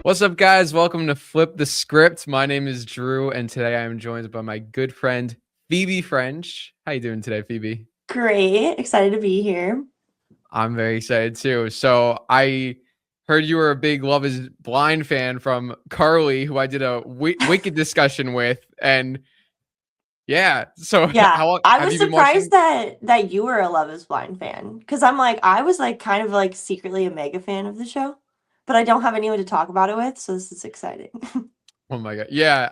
What's up, guys? Welcome to Flip the Script. My name is Drew, and today I am joined by my good friend Phoebe French. How you doing today, Phoebe? Great. Excited to be here. I'm very excited too. So I heard you were a big Love Is Blind fan from Carly, who I did a Wicked discussion with, and yeah. So Yeah, how long I have was you been surprised watching? that you were a Love Is Blind fan because I was like kind of like secretly a mega fan of the show, but I don't have anyone to talk about it with, so this is exciting. Oh my god, yeah.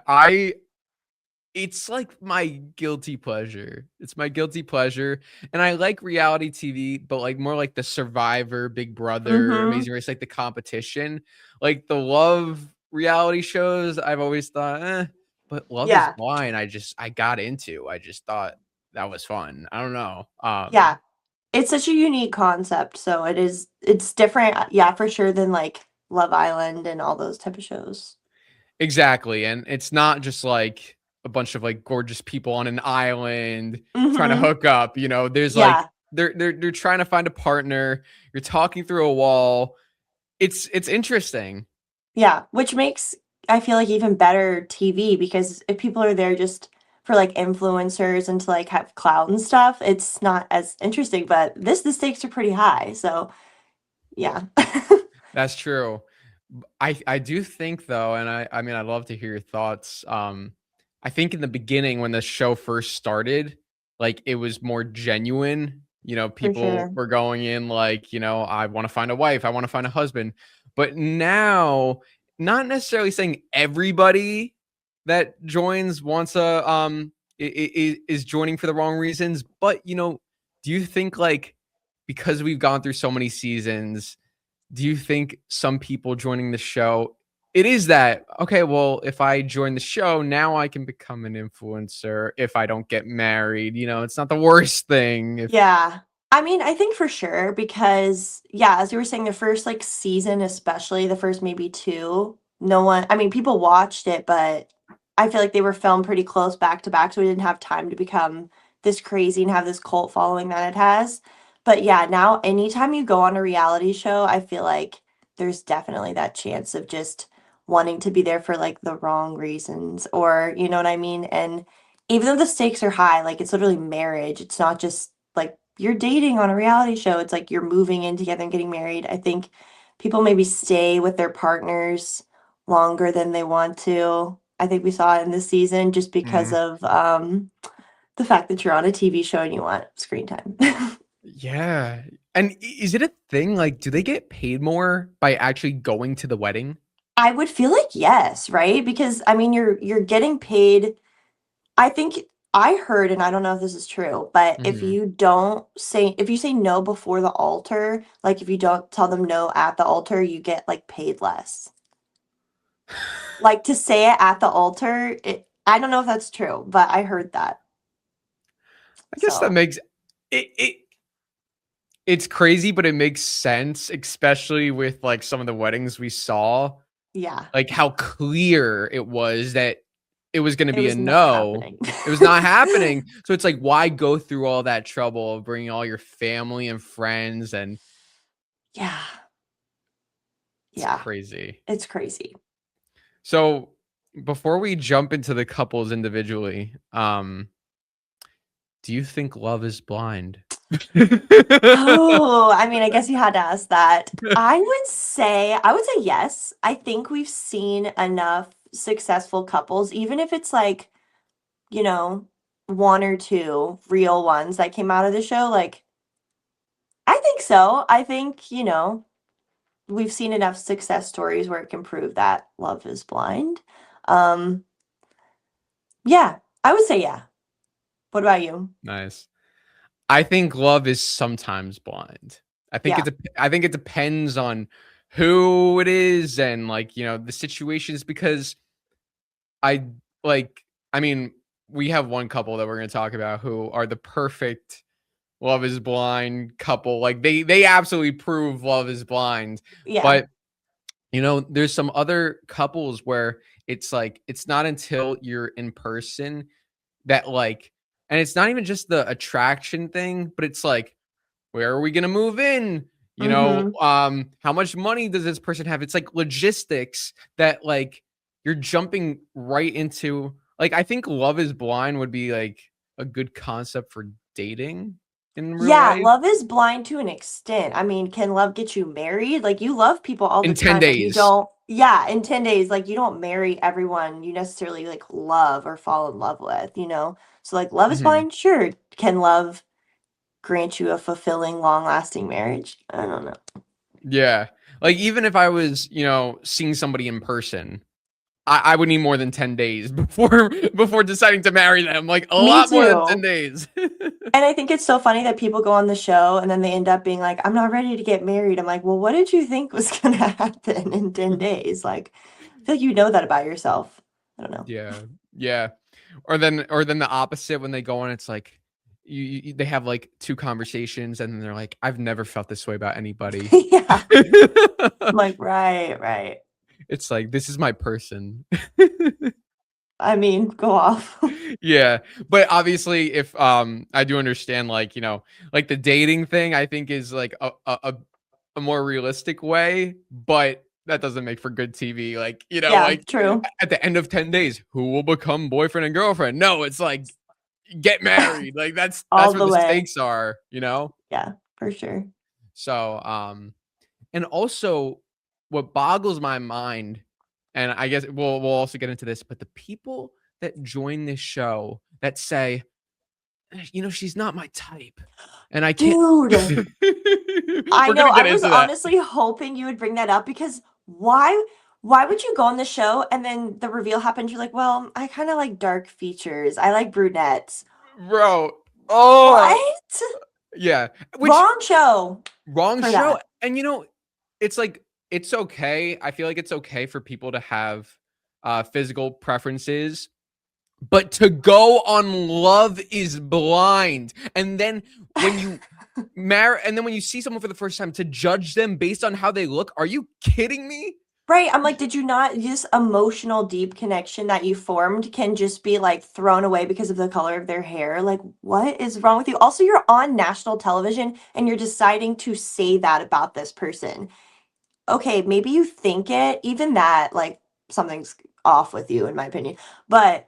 It's like my guilty pleasure. It's my guilty pleasure. And I like reality TV, but like more like the Survivor, Big Brother, Mm-hmm. Amazing Race, like the competition. Like the love reality shows, I've always thought, but Love Is Yeah, Blind, I got into. I just thought that was fun. I don't know. yeah. It's such a unique concept, so it's different, yeah, for sure than like Love Island and all those type of shows. Exactly. And it's not just like a bunch of like gorgeous people on an island trying to Mm-hmm. hook up. There's like Yeah. they're trying to find a partner. You're talking through a wall. It's interesting. Yeah, which makes I feel like even better TV because if people are there just for like influencers and to like have clout and stuff, it's not as interesting. But the stakes are pretty high, so yeah. That's true. I do think though, and I mean I'd love to hear your thoughts. I think in the beginning when the show first started, like it was more genuine. For People sure. were going in like, I want to find a wife, I want to find a husband. But now, not necessarily saying everybody that joins wants a is joining for the wrong reasons, but do you think like because we've gone through so many seasons, do you think some people joining the show, it is that, okay, well, if I join the show, now I can become an influencer if I don't get married. It's not the worst thing. If Yeah. I mean, I think for sure because yeah, as you were saying, the first like season, especially the first maybe two, no one, I mean, people watched it, but I feel like they were filmed pretty close back to back, so we didn't have time to become this crazy and have this cult following that it has. But yeah, now anytime you go on a reality show, I feel like there's definitely that chance of just wanting to be there for like the wrong reasons or you know what I mean? And even though the stakes are high, like it's literally marriage. It's not just like you're dating on a reality show. It's like you're moving in together and getting married. I think people maybe stay with their partners longer than they want to. I think we saw it in this season just because Mm, of the fact that you're on a TV show and you want screen time. yeah. And is it a thing? Like, do they get paid more by actually going to the wedding? I would feel like yes, right? Because I mean you're getting paid. I think I heard, and I don't know if this is true, but Mhm. if you say no before the altar, like if you don't tell them no at the altar, you get like paid less. Like to say it at the altar, I don't know if that's true, but I heard that. I guess that So, makes it. It's crazy, but it makes sense, especially with like some of the weddings we saw. yeah, Like how clear it was that it was going to it be a was not no. happening. It was not happening. So it's like, why go through all that trouble of bringing all your family and friends? And Yeah, it's yeah, crazy. it's crazy. So before we jump into the couples individually, do you think Love is blind? Oh, I mean, I guess you had to ask that. I would say yes. I think we've seen enough successful couples, even if it's like, you know, one or two real ones that came out of the show. Like, I think so. I think, we've seen enough success stories where it can prove that love is blind. Um, yeah, I would say yeah. What about you? Nice. I think love is sometimes blind. Yeah. I think it depends on who it is and like, the situations because I like I mean, we have one couple that we're going to talk about who are the perfect Love is Blind couple. Like they absolutely prove Love is Blind. Yeah. But there's some other couples where it's like it's not until you're in person that like, and it's not even just the attraction thing, but it's like, where are we gonna move in? Mm-hmm. How much money does this person have? It's like logistics that like you're jumping right into. Like I think Love is Blind would be like a good concept for dating in real Yeah, life love is blind to an extent. I mean, can love get you married? Like you love people all the in 10 time, but you days. don't, yeah, in 10 days, like you don't marry everyone you necessarily like love or fall in love with, you know? So like love is Mhm. blind, sure. Can love grant you a fulfilling, long-lasting marriage? I don't know. Yeah. Like even if I was, seeing somebody in person, I would need more than 10 days before deciding to marry them. Like a Me lot more than 10 too. days. And I think it's so funny that people go on the show and then they end up being like, I'm not ready to get married. I'm like, well, what did you think was going to happen in 10 days? Like, I feel like you know that about yourself. I don't know. Yeah. Yeah. Or then the opposite when they go on, it's like they have like two conversations and then they're like, I've never felt this way about anybody. Yeah. I'm like, right, right. It's like this is my person. I mean, go off. Yeah. But obviously if I do understand like, like the dating thing I think is like a more realistic way, but that doesn't make for good TV. Like, Yeah, like true. at the end of 10 days, who will become boyfriend and girlfriend? No, it's like get married. Like that's All where the the way. stakes are. Yeah, for sure. So, and also what boggles my mind, and I guess we'll also get into this, but the people that join this show that say, she's not my type. And I can't Dude, I we're know. gonna I get was into that. honestly hoping you would bring that up because why would you go on the show and then the reveal happens? You're like, well, I kind of like dark features. I like brunettes. Bro. Oh, What? yeah. Which Wrong show wrong for show. that. And it's like it's okay. I feel like it's okay for people to have physical preferences, but to go on Love is Blind and then when you marry and then when you see someone for the first time to judge them based on how they look, are you kidding me? Right. I'm like, did you not this emotional deep connection that you formed can just be like thrown away because of the color of their hair? Like, what is wrong with you? Also, you're on national television and you're deciding to say that about this person. Okay, maybe you think it, even that, like, something's off with you, in my opinion. But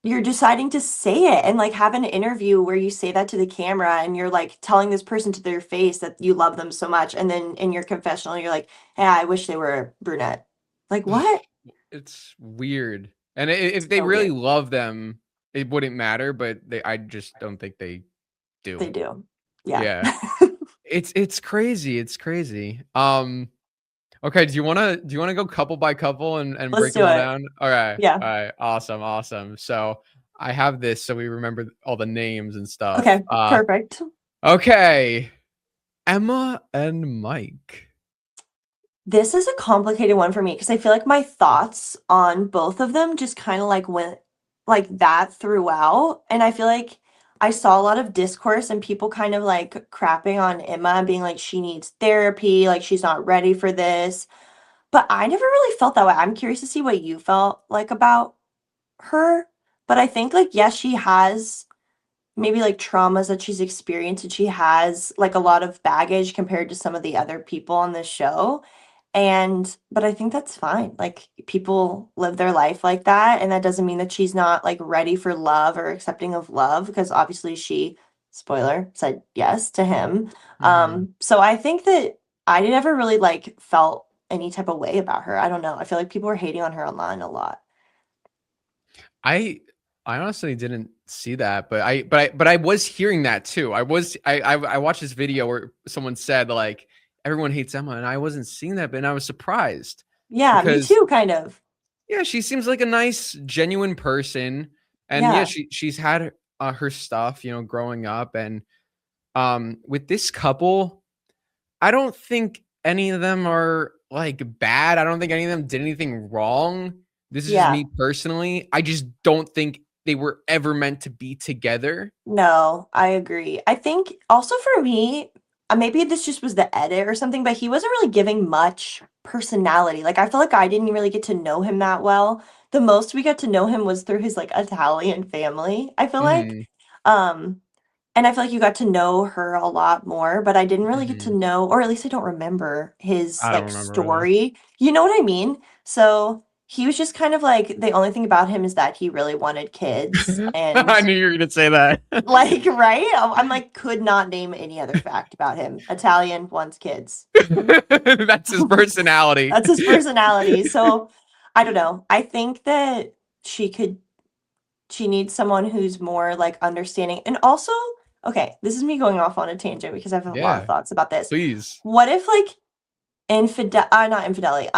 you're deciding to say it and like have an interview where you say that to the camera and you're like telling this person to their face that you love them so much. And then in your confessional, you're like, hey, I wish they were a brunette. Like, what? It's weird. And if they So really weird. love them, it wouldn't matter, but I just don't think they They do. do. Yeah. Yeah. It's crazy. It's crazy. Okay, do you wanna go couple by couple and Let's break them do all it. down? All right. Yeah. All right. Awesome. Awesome. So I have this so we remember all the names and stuff. Okay. Perfect. Okay. Emma and Mike. This is a complicated one for me because I feel like my thoughts on both of them just kind of like went like that throughout. And I feel like I saw a lot of discourse and people kind of like crapping on Emma and being like, she needs therapy, like she's not ready for this. But I never really felt that way. I'm curious to see what you felt like about her. But I think like, yes, she has maybe like traumas that she's experienced and she has like a lot of baggage compared to some of the other people on this show. And but I think that's fine. Like people live their life like that and that doesn't mean that she's not like ready for love or accepting of love because obviously she spoiler said yes to him. Mhm. So I think that I never really like felt any type of way about her. I don't know. I feel like people were hating on her online a lot. I I honestly didn't see that, but I was hearing that too. I watched this video where someone said like everyone hates Emma, and I wasn't seeing that, but I was surprised Yeah, me because too, kind of. yeah, she seems like a nice, genuine person, and yeah, Yeah. she's had her stuff, growing up, and with this couple, I don't think any of them are like bad. I don't think any of them did anything wrong. This is just Yeah. me personally. I just don't think they were ever meant to be together. No, I agree. I think also for me, maybe this just was the edit or something, but he wasn't really giving much personality. Like I feel like I didn't really get to know him that well. The most we got to know him was through his like Italian family, I feel like. Mhm. Um, and I feel like you got to know her a lot more, but I didn't really get to Mhm. know, or at least I don't remember his I don't like remember either. story. You know what I mean? So he was just kind of like the only thing about him is that he really wanted kids and I knew you were gonna say that. like right? I'm like could not name any other fact about him. Italian wants kids. That's his personality. That's his personality. So I don't know. I think that she could she needs someone who's more like understanding. And also, okay, this is me going off on a tangent because I have a lot of Yeah, thoughts about this. please. What if like not infidelity,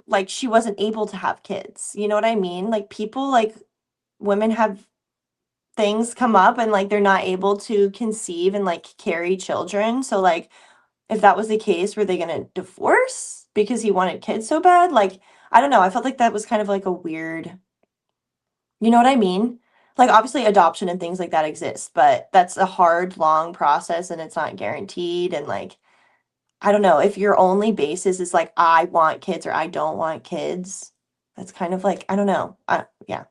like she wasn't able to have kids? You know what I mean? Like people like women have things come up and like they're not able to conceive and like carry children. So like if that was the case, were they gonna divorce because he wanted kids so bad? Like, I don't know. I felt like that was kind of like a weird, you know what I mean? Like, obviously, adoption and things like that exist, but that's a hard, long process and it's not guaranteed. And like, I don't know, if your only basis is like, I want kids or I don't want kids, that's kind of like, I don't know. Yeah.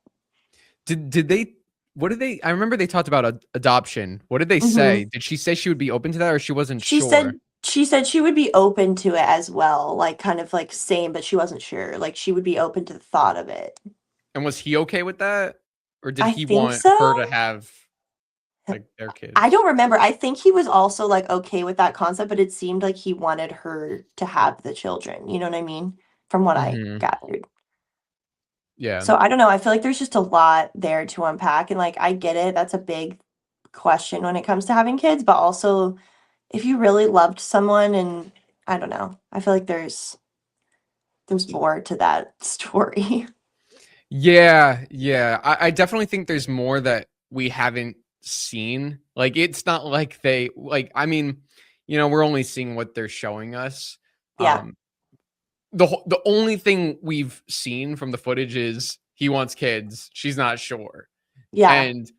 Did they? What did they? I remember they talked about adoption. What did they hmm say? Did she say she would be open to that, or she wasn't She sure? said she said she would be open to it as well, like kind of like same, but she wasn't sure. Like she would be open to the thought of it. And was he okay with that, or did I he think want so. her to have like their I kids? don't remember. I think he was also like okay with that concept, but it seemed like he wanted her to have the children. You know what I mean? From what I Hmm. gathered. Yeah. So I don't know. I feel like there's just a lot there to unpack. And like I get it. That's a big question when it comes to having kids, but also if you really loved someone and I don't know. I feel like there's more to that story. Yeah, yeah. I definitely think there's more that we haven't seen. Like it's not like they like I mean, we're only seeing what they're showing us. Yeah. Um the only thing we've seen from the footage is he wants kids. She's not sure. Yeah. And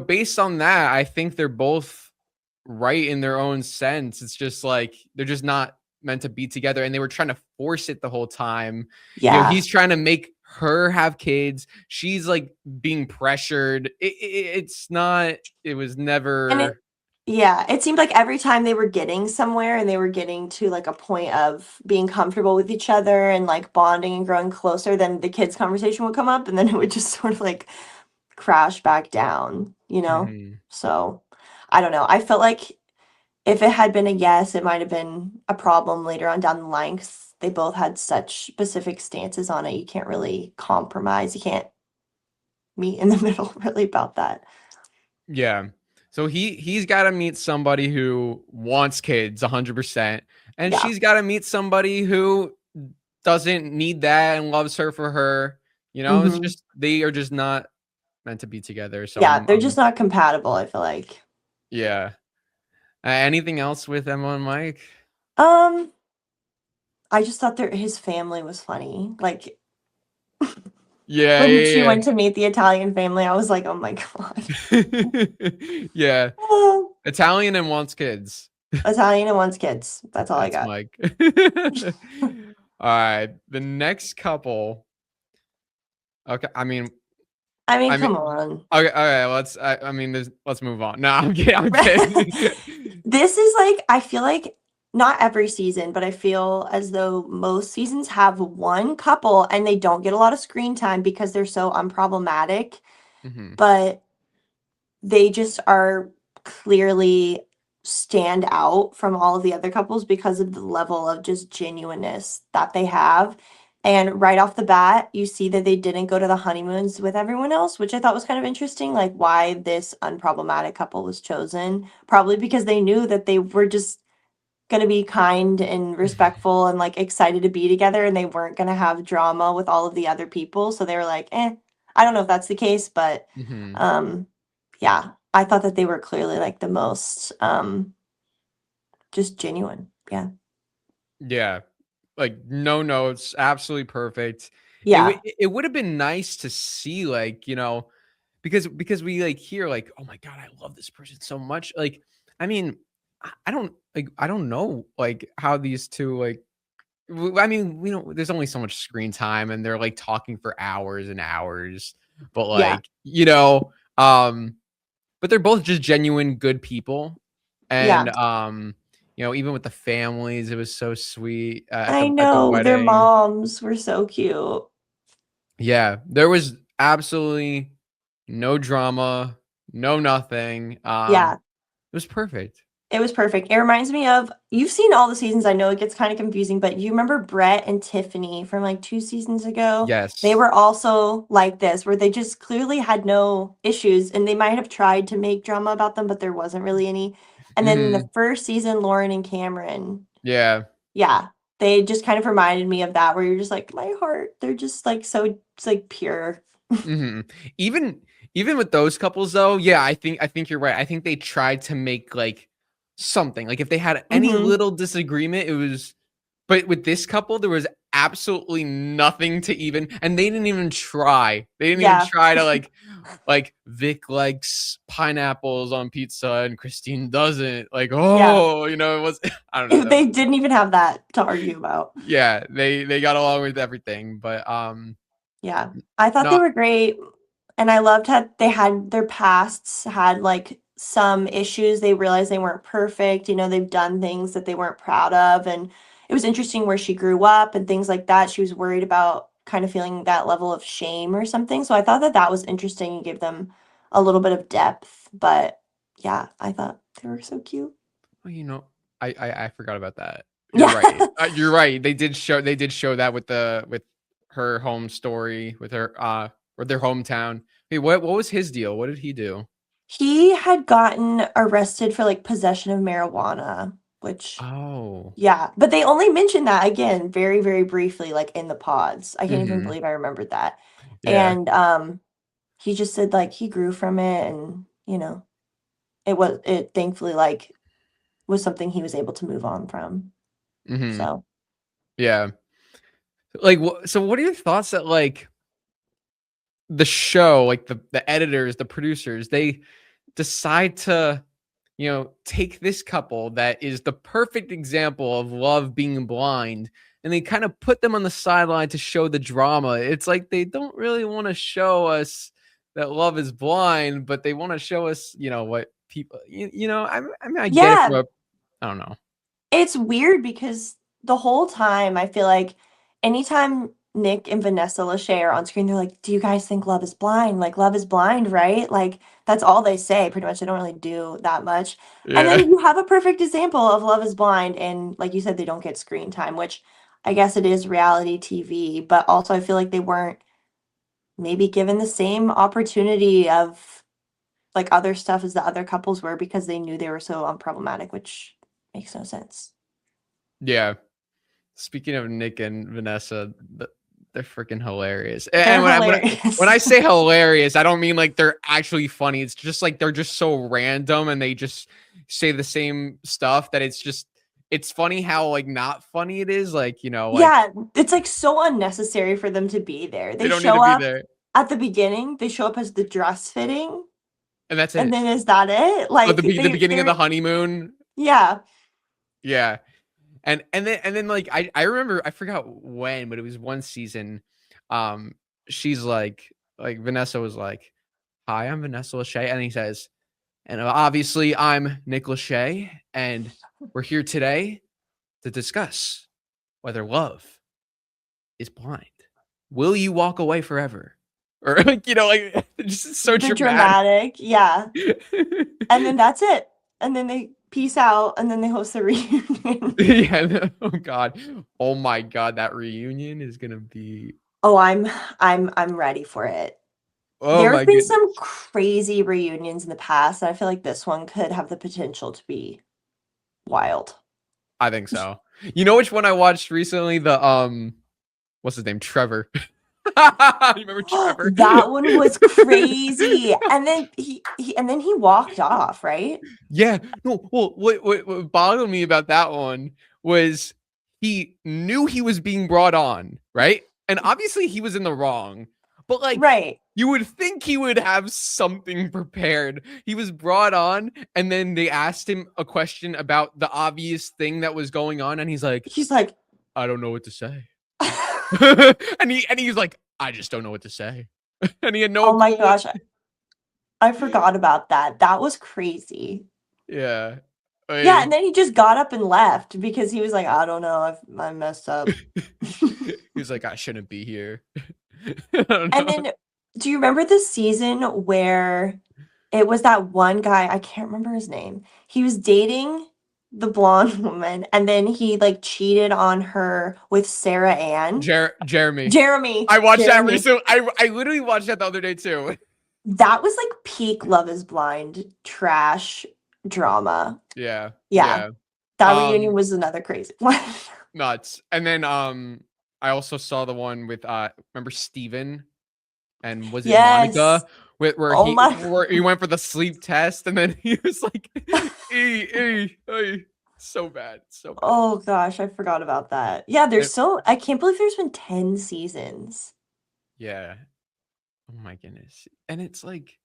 based on that, I think they're both right in their own sense. It's just like they're just not meant to be together, and they were trying to force it the whole time. Yeah. He's trying to make her have kids. She's like being pressured. It's not. It was And it never. yeah, it seemed like every time they were getting somewhere and they were getting to like a point of being comfortable with each other and like bonding and growing closer, then the kids' conversation would come up and then it would just sort of like crash back down, you know? Mhm. So I don't know. I felt like if it had been a yes, it might have been a problem later on down the line because they both had such specific stances on it. You can't really compromise. You can't meet in the middle really about that. Yeah. So he's got to meet somebody who wants kids 100%, and Yeah. she's got to meet somebody who doesn't need that and loves her for her. It's hmm just they are just not meant to be together. So Yeah, I'm they're just not compatible, I feel like. yeah. Anything else with Emma and Mike? Um, I just thought his family was funny. Like Yeah, when she yeah, went to meet the Italian family, I was like, "Oh my God." yeah. Yeah. Oh, Italian and wants kids. Italian and wants kids. That's all I That's got. Mike. All right. The next couple. Okay. I mean, I mean, come on. okay. Okay. Let's move on. No, I'm kidding. I'm kidding. This is like, I feel like not every season, but I feel as though most seasons have one couple and they don't get a lot of screen time because they're so unproblematic, Hmm. but they just are clearly stand out from all of the other couples because of the level of just genuineness that they have. And right off the bat, you see that they didn't go to the honeymoons with everyone else, which I thought was kind of interesting, like why this unproblematic couple was chosen. Probably because they knew that they were just going to be kind and respectful and like excited to be together and they weren't going to have drama with all of the other people. So they were like, I don't know if that's the case, but Hmm. um, yeah, I thought that they were clearly like the most just genuine. Yeah. Yeah. Like no notes, absolutely perfect. Yeah. It would have been nice to see, like, because we like hear like, oh my god, I love this person so much. Like, I mean, I don't know like how these two like I mean, we don't there's only so much screen time and they're like talking for hours and hours. But Yeah. like, um but they're both just genuine good people. And Yeah. even with the families, it was so sweet at I the know their wedding. moms were so cute. Yeah, there was absolutely no drama, no nothing. Yeah. It was perfect. It was perfect. It reminds me of you've seen all the seasons. I know it gets kind of confusing, but you remember Brett and Tiffany from like 2 seasons ago? They Yes. were also like this, where they just clearly had no issues and they might have tried to make drama about them, but there wasn't really any. And then in Hmm. the first season, Lauren and Cameron, Yeah. yeah, they just kind of reminded me of that, where you're just like, my heart, they're just like so it's like pure. Hmm. Even even with those couples though, yeah, I think you're right. I think they tried to make like something. Like if they had any Hmm. little disagreement, it was but with this couple, there was absolutely nothing to even and they didn't even try. They didn't even Yeah. try to like Vic likes pineapples on pizza and Christine doesn't. Like, Yeah. oh, it was I don't know. That was They didn't even have that to argue about. yeah, they got along with everything, but Yeah. I thought they not were great, and I loved how they had their pasts had, like, some issues. They realized they weren't perfect, they've done things that they weren't proud of, and it was interesting where she grew up and things like that. She was worried about kind of feeling that level of shame or something, so I thought that that was interesting and gave them a little bit of depth, but yeah, I thought they were so cute. well, I forgot about that. You're Yeah. right. You're right. They did show that with her home story with her with their hometown. Hey, what was his deal? What did he do? He had gotten arrested for, like, possession of marijuana, which Oh. yeah, but they only mentioned that again very, very briefly, like, in the pods. I can't even Mhm. believe I remembered that. Yeah. And, he just said, like, he grew from it and, it thankfully, like, was something he was able to move on from. Mhm. So, Yeah. Like so what are your thoughts that like the show, like the editors, the producers, they decide to take this couple that is the perfect example of love being blind and they kind of put them on the sideline to show the drama. It's like they don't really want to show us that love is blind, but they want to show us, what people, I mean, I get it from yeah, I don't know. it's weird because the whole time I feel like anytime Nick and Vanessa Lachey are on screen, they're like, "Do you guys think love is blind? Like, love is blind, right?" Like, that's all they say pretty much. They don't really do that much. And Yeah. then you have a perfect example of love is blind, and like you said, they don't get screen time, which I guess it is reality TV, but also I feel like they weren't maybe given the same opportunity of like other stuff as the other couples were because they knew they were so unproblematic, which makes no sense. Yeah. Speaking of Nick and Vanessa, they're freaking hilarious. They're And when hilarious. I say hilarious, I don't mean like they're actually funny. It's just like they're just so random and they just say the same stuff that it's funny how like not funny it is. Like, like Yeah, it's, like, so unnecessary for them to be there. they They don't need to show be up there. at the beginning, they show up as the dress fitting, And that's and it. then is that it? But Like, the beginning of the they're honeymoon, yeah. yeah. And then like I remember I forgot when, but it was one season. Um, she's like Vanessa was like, "Hi, I'm Vanessa Lachey," and he says, "And obviously I'm Nick Lachey, and we're here today to discuss whether love is blind. Will you walk away forever?" Or like like just so The dramatic. dramatic, yeah, and then that's it, and then they peace out, and then they host the reunion. Yeah. Oh God. Oh my God. That reunion is gonna be. Oh, I'm ready for it. Oh There my have been goodness. some crazy reunions in the past, and I feel like this one could have the potential to be wild. I think so. You know which one I watched recently? The what's his name? Trevor. You remember Trevor? That one was crazy, and then he walked off, right? Yeah. No. Well, what bothered me about that one was he knew he was being brought on, right? And obviously he was in the wrong, but like Right. you would think he would have something prepared. He was brought on, and then they asked him a question about the obvious thing that was going on, and he's like, He's like "I don't know what to say." And he's like, "I just don't know what to say," and he had no oh my clue what. gosh, I forgot about that. That was crazy. Yeah. Yeah, and then he just got up and left because he was like, I don't know, I messed up. He was like, I shouldn't be here. I don't And know. then, do you remember the season where it was that one guy, I can't remember his name. He was dating the blonde woman, and then he like cheated on her with Sarah Ann. Jeremy. Jeremy. I watched that Jeremy. recently. I literally watched that the other day too. That was like peak Love is Blind trash drama. Yeah. Yeah. Yeah. That reunion Um, was another crazy one. nuts. And then I also saw the one with remember Steven and was it Yes. Monica where Oh my. where he went for the sleep test and then he was like so bad. So bad. Oh gosh, I forgot about that. Yeah, And- I can't believe there's been 10 seasons. yeah. Oh my goodness. And it's like,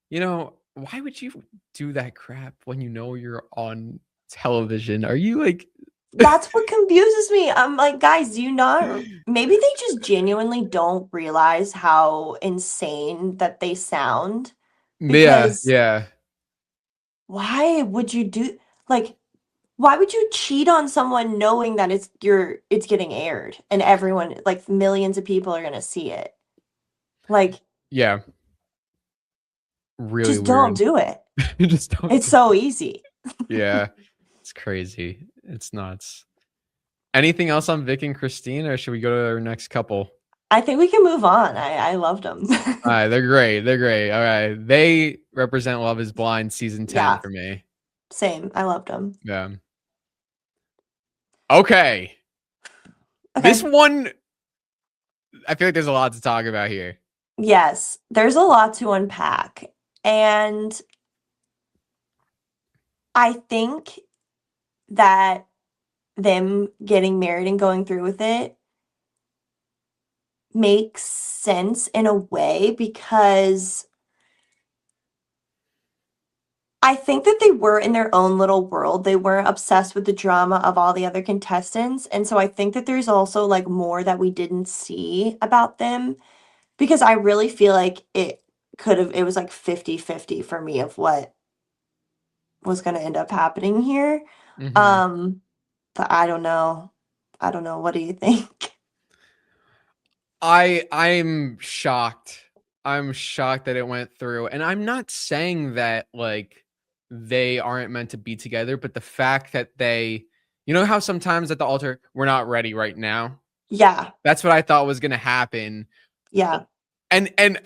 you know, why would you do that crap when you know you're on television? Are you like That's what confuses me. I'm like, guys, do you not maybe they just genuinely don't realize how insane that they sound Yeah, because yeah. why would you do like why would you cheat on someone knowing that it's getting aired and everyone like millions of people are going to see it? Like Yeah. Really just don't weird. do it. Just don't It's do so easy. Yeah. It's crazy. It's nuts. Anything else on Vic and Christine, or should we go to our next couple? I think we can move on. I loved them. All right, they're great. They're great. All right. They represent Love is Blind season 10 Yeah, for me. same. I loved them. Yeah. Okay. This Okay. one, I feel like there's a lot to talk about here. Yes, there's a lot to unpack. And I think that them getting married and going through with it makes sense in a way because I think that they were in their own little world. They weren't obsessed with the drama of all the other contestants. And so I think that there's also like more that we didn't see about them because I really feel like it was like 50-50 for me of what was going to end up happening here. Hmm. Um, but I don't know. I don't know. What do you think? I'm shocked. I'm shocked that it went through. And I'm not saying that like they aren't meant to be together, but the fact that they, you know how sometimes at the altar we're not ready right now. Yeah. That's what I thought was gonna happen. Yeah. And and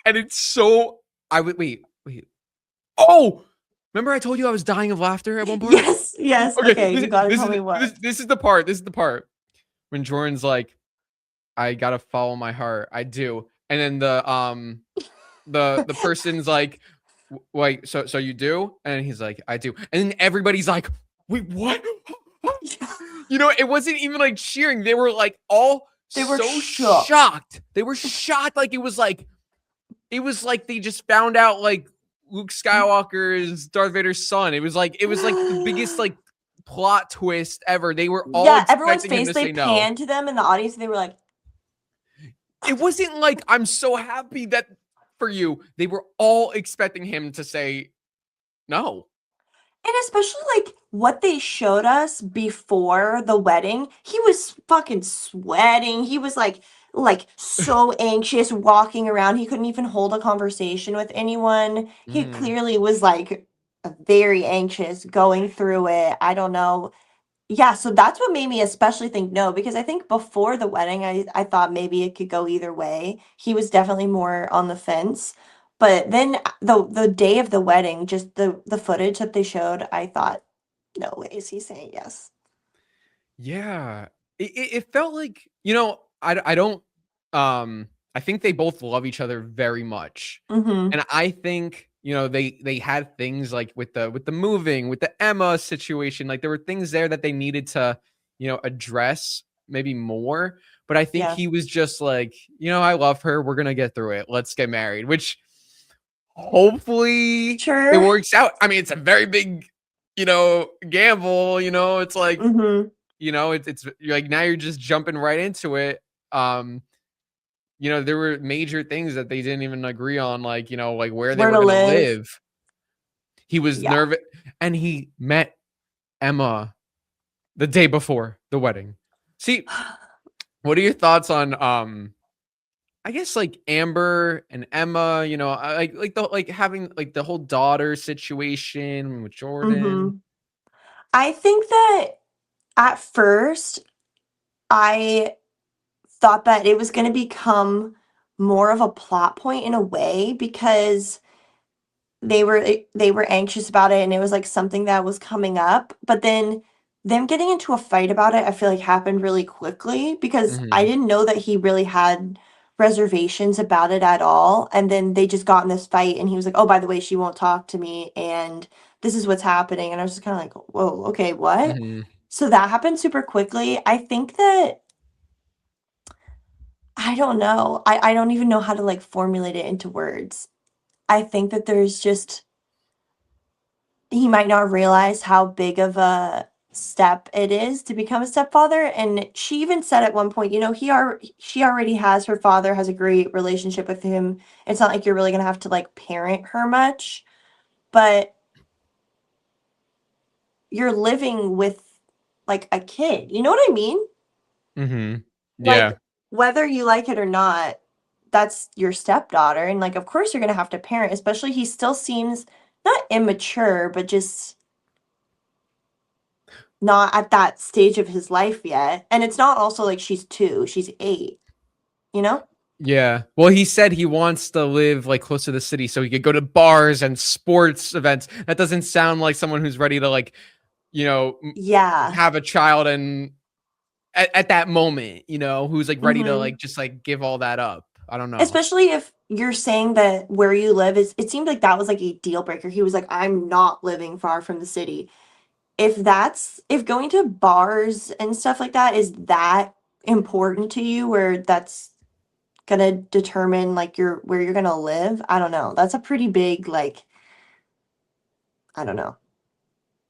it's so I would wait. Oh, remember I told you I was dying of laughter at one part? Yes. Yes. Okay, Okay. You got to tell me what. this is the part. This is the part when Jordan's like, I gotta follow my heart. I do. And then the person's like, wait, so you do? And he's like, I do. And then everybody's like, wait, what? You know, it wasn't even like cheering. They were like all They were so shook. shocked. They were shocked. Like it was like they just found out like Luke Skywalker is Darth Vader's son. It was like the biggest like plot twist ever. They were all Yeah. Everyone's expecting him face, to they say no. panned to them in the audience. And they were like, It wasn't like I'm so happy that for you. They were all expecting him to say no. and especially like what they showed us before the wedding, he was fucking sweating. He was like so anxious walking around. He couldn't even hold a conversation with anyone. He Mm, clearly was like very anxious going through it. I don't know. Yeah, so that's what made me especially think no, because I think before the wedding, I thought maybe it could go either way. He was definitely more on the fence. But then the day of the wedding, just the footage that they showed, I thought, no way is he saying yes. yeah, it felt like you know I don't I think they both love each other very much, Mm-hmm. and I think you know they had things like with the moving with the Emma situation, like there were things there that they needed to you know address maybe more. But I think Yeah. he was just like, you know, I love her. We're gonna get through it. Let's get married. Which hopefully it Sure. works out. I mean, it's a very big, you know, gamble. You know, it's like, Mm-hmm. you know, it's you're like now you're just jumping right into it. Um, there were major things that they didn't even agree on, like, like where they Where were to going to live. live. He was Yeah. nervous, and he met Emma the day before the wedding. See, what are your thoughts on I guess like Amber and Emma, like the like having like the whole daughter situation with Jordan. Hmm. I think that at first I thought that it was going to become more of a plot point in a way because they were anxious about it and it was like something that was coming up, but then them getting into a fight about it I feel like happened really quickly because I Mhm. didn't know that he really had reservations about it at all, and then they just got in this fight and he was like, oh, by the way, she won't talk to me and this is what's happening, and I was just kind of like, whoa, okay, what? Mhm. So that happened super quickly. I think that I don't know. I don't even know how to like formulate it into words. I think that there's just he might not realize how big of a step it is to become a stepfather, and she even said at one point, she already has her father has a great relationship with him. It's not like you're really going to have to like parent her much, but you're living with like a kid. You know what I mean? Mhm. Like Yeah. whether you like it or not, that's your stepdaughter, and like of course you're going to have to parent, especially he still seems not immature, but just not at that stage of his life yet. And it's not also like she's 2, she's 8, you know? Yeah. Well, he said he wants to live like close to the city so he could go to bars and sports events. That doesn't sound like someone who's ready to like, you know, Yeah. have a child and at that moment, who's like ready to Mhm. like just like give all that up. I don't know. Especially if you're saying that where you live is it seemed like that was like a deal breaker. He was like, "I'm not living far from the city." If going to bars and stuff like that is that important to you where that's gonna determine like your where you're gonna live, I don't know. That's a pretty big like, I don't know.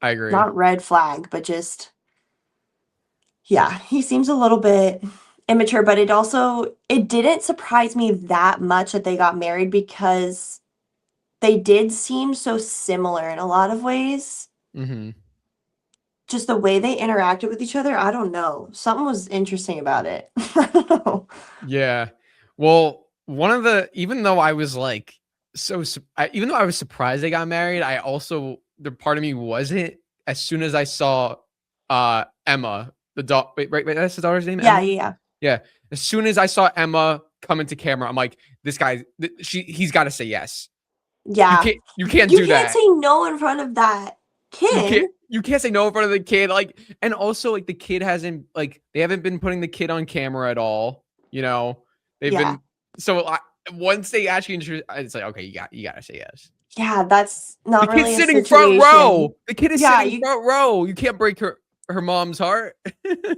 I agree. Not red flag, but just yeah, he seems a little bit immature, but it didn't surprise me that much that they got married because they did seem so similar in a lot of ways. Mhm. Just the way they interacted with each other, I don't know. Something was interesting about it. I don't know. Yeah. Well, one of the even though I was like even though I was surprised they got married, I also the part of me wasn't as soon as I saw Emma, the dog wait, that's the daughter's name, Yeah, Emma? yeah, yeah. Yeah. As soon as I saw Emma come into camera, I'm like, this guy he's got to say yes. You Yeah. can't You do can't that. say no in front of that You kid. can't say no in front of the kid, like, and also like the kid hasn't like they haven't been putting the kid on camera at all. They've Yeah. been so once they actually introduce, it's like okay, you got to say yes. Yeah, that's The not kid's really a sitting front situation. row. The kid is Yeah, sitting you front row. You can't break her mom's heart.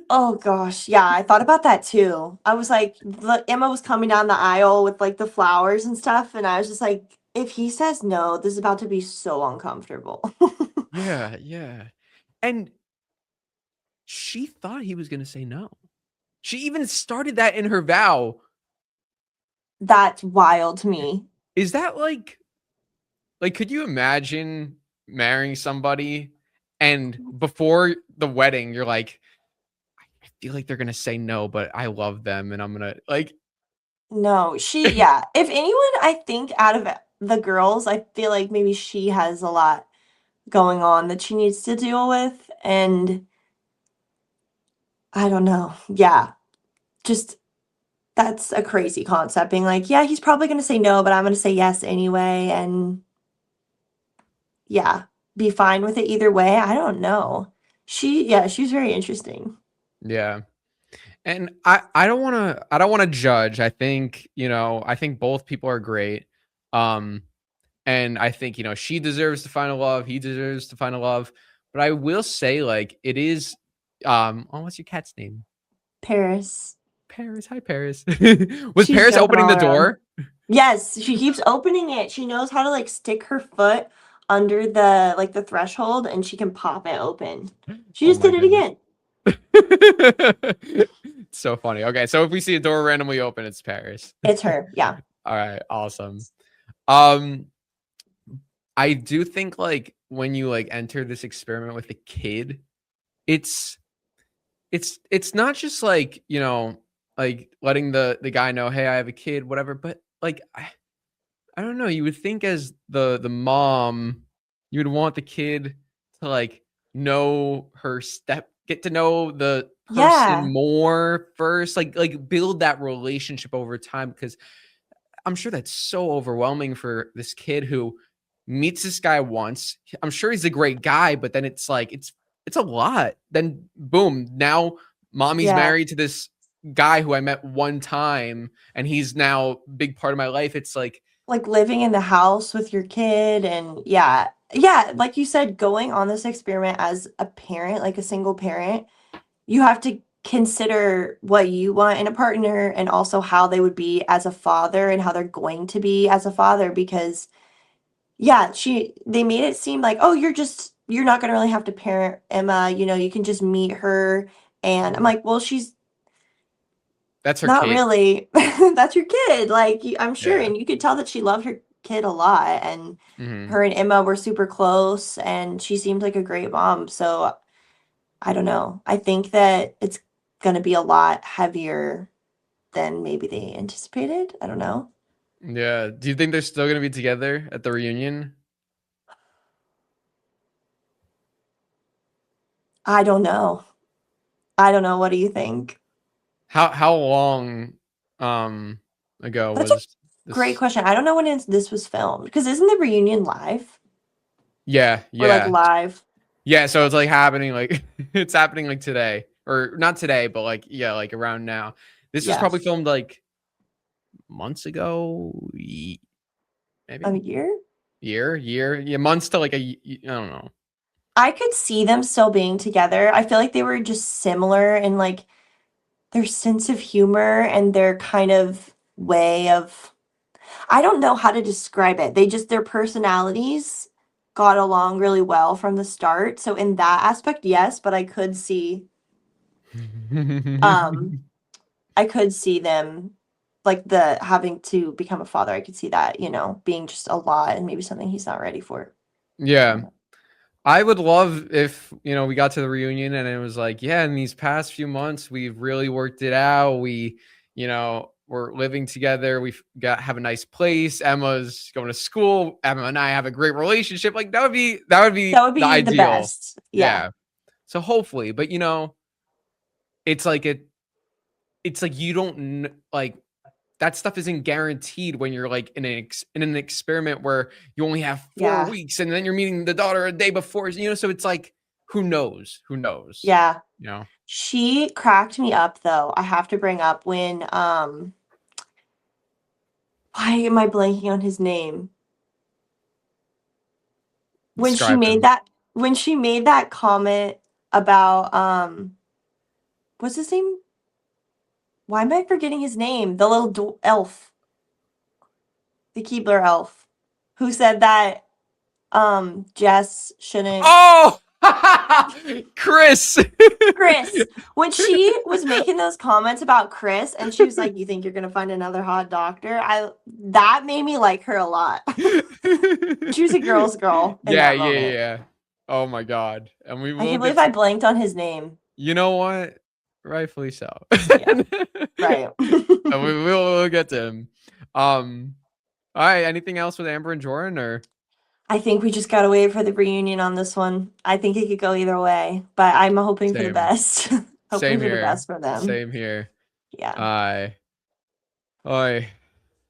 oh gosh, yeah, I thought about that too. I was like, Emma was coming down the aisle with like the flowers and stuff, and I was just like, if he says no, this is about to be so uncomfortable. Yeah, yeah. And she thought he was gonna say no. She even started that in her vow. That's wild to me. Is that could you imagine marrying somebody and before the wedding you're like, I feel like they're gonna say no, but I love them and I'm gonna like No, yeah. If anyone, I think out of the girls, I feel like maybe she has a lot going on that she needs to deal with, and I don't know. Yeah, just that's a crazy concept being like, yeah, he's probably going to say no, but I'm going to say yes anyway, and yeah, be fine with it either way. I don't know. Yeah, she's very interesting. yeah. And I don't wanna judge. I think both people are great. Um and I think, she deserves to find a love, he deserves to find a love. But I will say, like, it is oh, what's your cat's name? Paris. Paris. Hi, Paris. Was She's Paris jumping opening all the around. door? Yes, she keeps opening it. She knows how to like stick her foot under the threshold and she can pop it open. She Oh just my did it goodness. again. So funny. Okay, so if we see a door randomly open, it's Paris. It's her. Yeah. All right, awesome. Um, I do think like when you like enter this experiment with a kid, it's it's not just like, like letting the guy know, hey, I have a kid, whatever, but like I don't know, you would think as the mom, you would want the kid to like know her get to know the person Yeah. more first, like build that relationship over time because I'm sure that's so overwhelming for this kid who meets this guy once. I'm sure he's a great guy, but then it's like it's a lot. Then boom, now mommy's Yeah. married to this guy who I met one time and he's now a big part of my life. It's like Like living in the house with your kid and yeah. Yeah, like you said, going on this experiment as a parent, like a single parent, you have to consider what you want in a partner and also how they would be as a father and how they're going to be as a father because yeah, they made it seem like, "Oh, you're not gonna really have to parent Emma, you can just meet her." And I'm like, "Well, she's that's her not kid. really. That's your kid." Like, I'm sure, Yeah. and you could tell that she loved her kid a lot, and Hmm. her and Emma were super close, and she seemed like a great mom. So, I don't know. I think that it's gonna be a lot heavier than maybe they anticipated. I don't know. Yeah. Do you think they're still gonna be together at the reunion? I don't know. I don't know. What do you think? How long ago That's a was great this? question. I don't know when this was filmed because isn't the reunion live Yeah, or like yeah. live? Yeah, so it's like happening like it's happening like today. Or not today, but like yeah, like around now. This was Yeah, probably filmed like months ago, a maybe year. year, yeah, months to like I don't know. I could see them still being together. I feel like they were just similar in like their sense of humor and their kind of way of I don't know how to describe it. Their personalities got along really well from the start. So in that aspect, yes, but um I could see them like the having to become a father. I could see that, being just a lot and maybe something he's not ready for. I Yeah. don't know. I would love if, we got to the reunion and it was like, yeah, in these past few months, we've really worked it out. We're living together. Have a nice place. Emma's going to school. Emma and I have a great relationship. Like that would be That would the be the ideal. best. Yeah. Yeah. So hopefully, but it's like it's like you don't like that stuff isn't guaranteed when you're like in an experiment where you only have four Yeah. weeks and then you're meeting the daughter a day before, so it's like who knows, Yeah. you know She cracked me up though. I have to bring up when why am I blanking on his name? When she describe made him. that when she made that comment about what's his name? Why am I forgetting his name? The little elf, the Keebler elf, who said that Jess shouldn't Oh, Chris. Chris, when she was making those comments about Chris and she was like, "You think you're gonna find another hot doctor?" That made me like her a lot. She was a girl's girl in Yeah, that yeah, moment. yeah. Oh my god, and we I will can't believe get I to, blanked on his name. you know what, rightfully so. Yeah, right. And we'll get to him. All right, anything else with Amber and Jordan, or I think we just gotta wait for the reunion on this one. I think it could go either way, but I'm hoping for the same best. Hoping same for the here, best for them. same here. Yeah. I I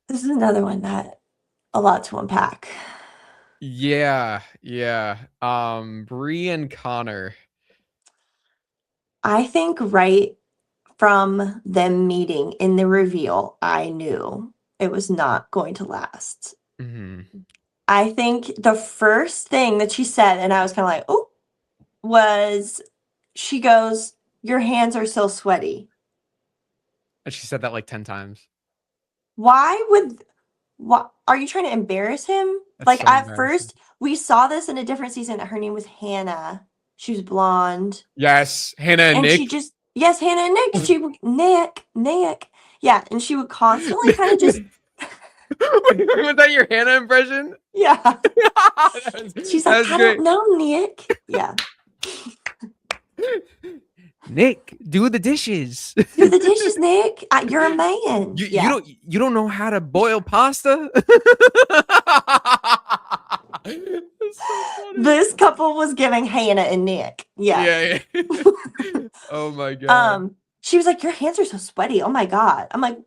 This is another one that a lot to unpack. yeah, yeah. Bri and Connor. I think right from them meeting in the reveal, I knew it was not going to last. Hmm. I think the first thing that she said, and I was kind of like, oh, was she goes, "Your hands are so sweaty." And she said that like 10 times. Why would what are you trying to embarrass him? That's Like so at embarrassing. first, we saw this in a different season that her name was Hannah. She was blonde. Yes, Hannah and And she Nick. just Yes, Hannah and Nick. She would Nick. Yeah, and she would constantly kind of just Was that your Hannah impression? yeah. She's like, That's I great. don't know, Nick. Yeah. Nick, do the dishes. Do the dishes, Nick. You're a man. You Yeah. you don't know how to boil pasta? That's so funny. This couple was giving Hannah and Nick. Yeah. Yeah, yeah. Oh my god. She was like, your hands are so sweaty. Oh my God. I'm like,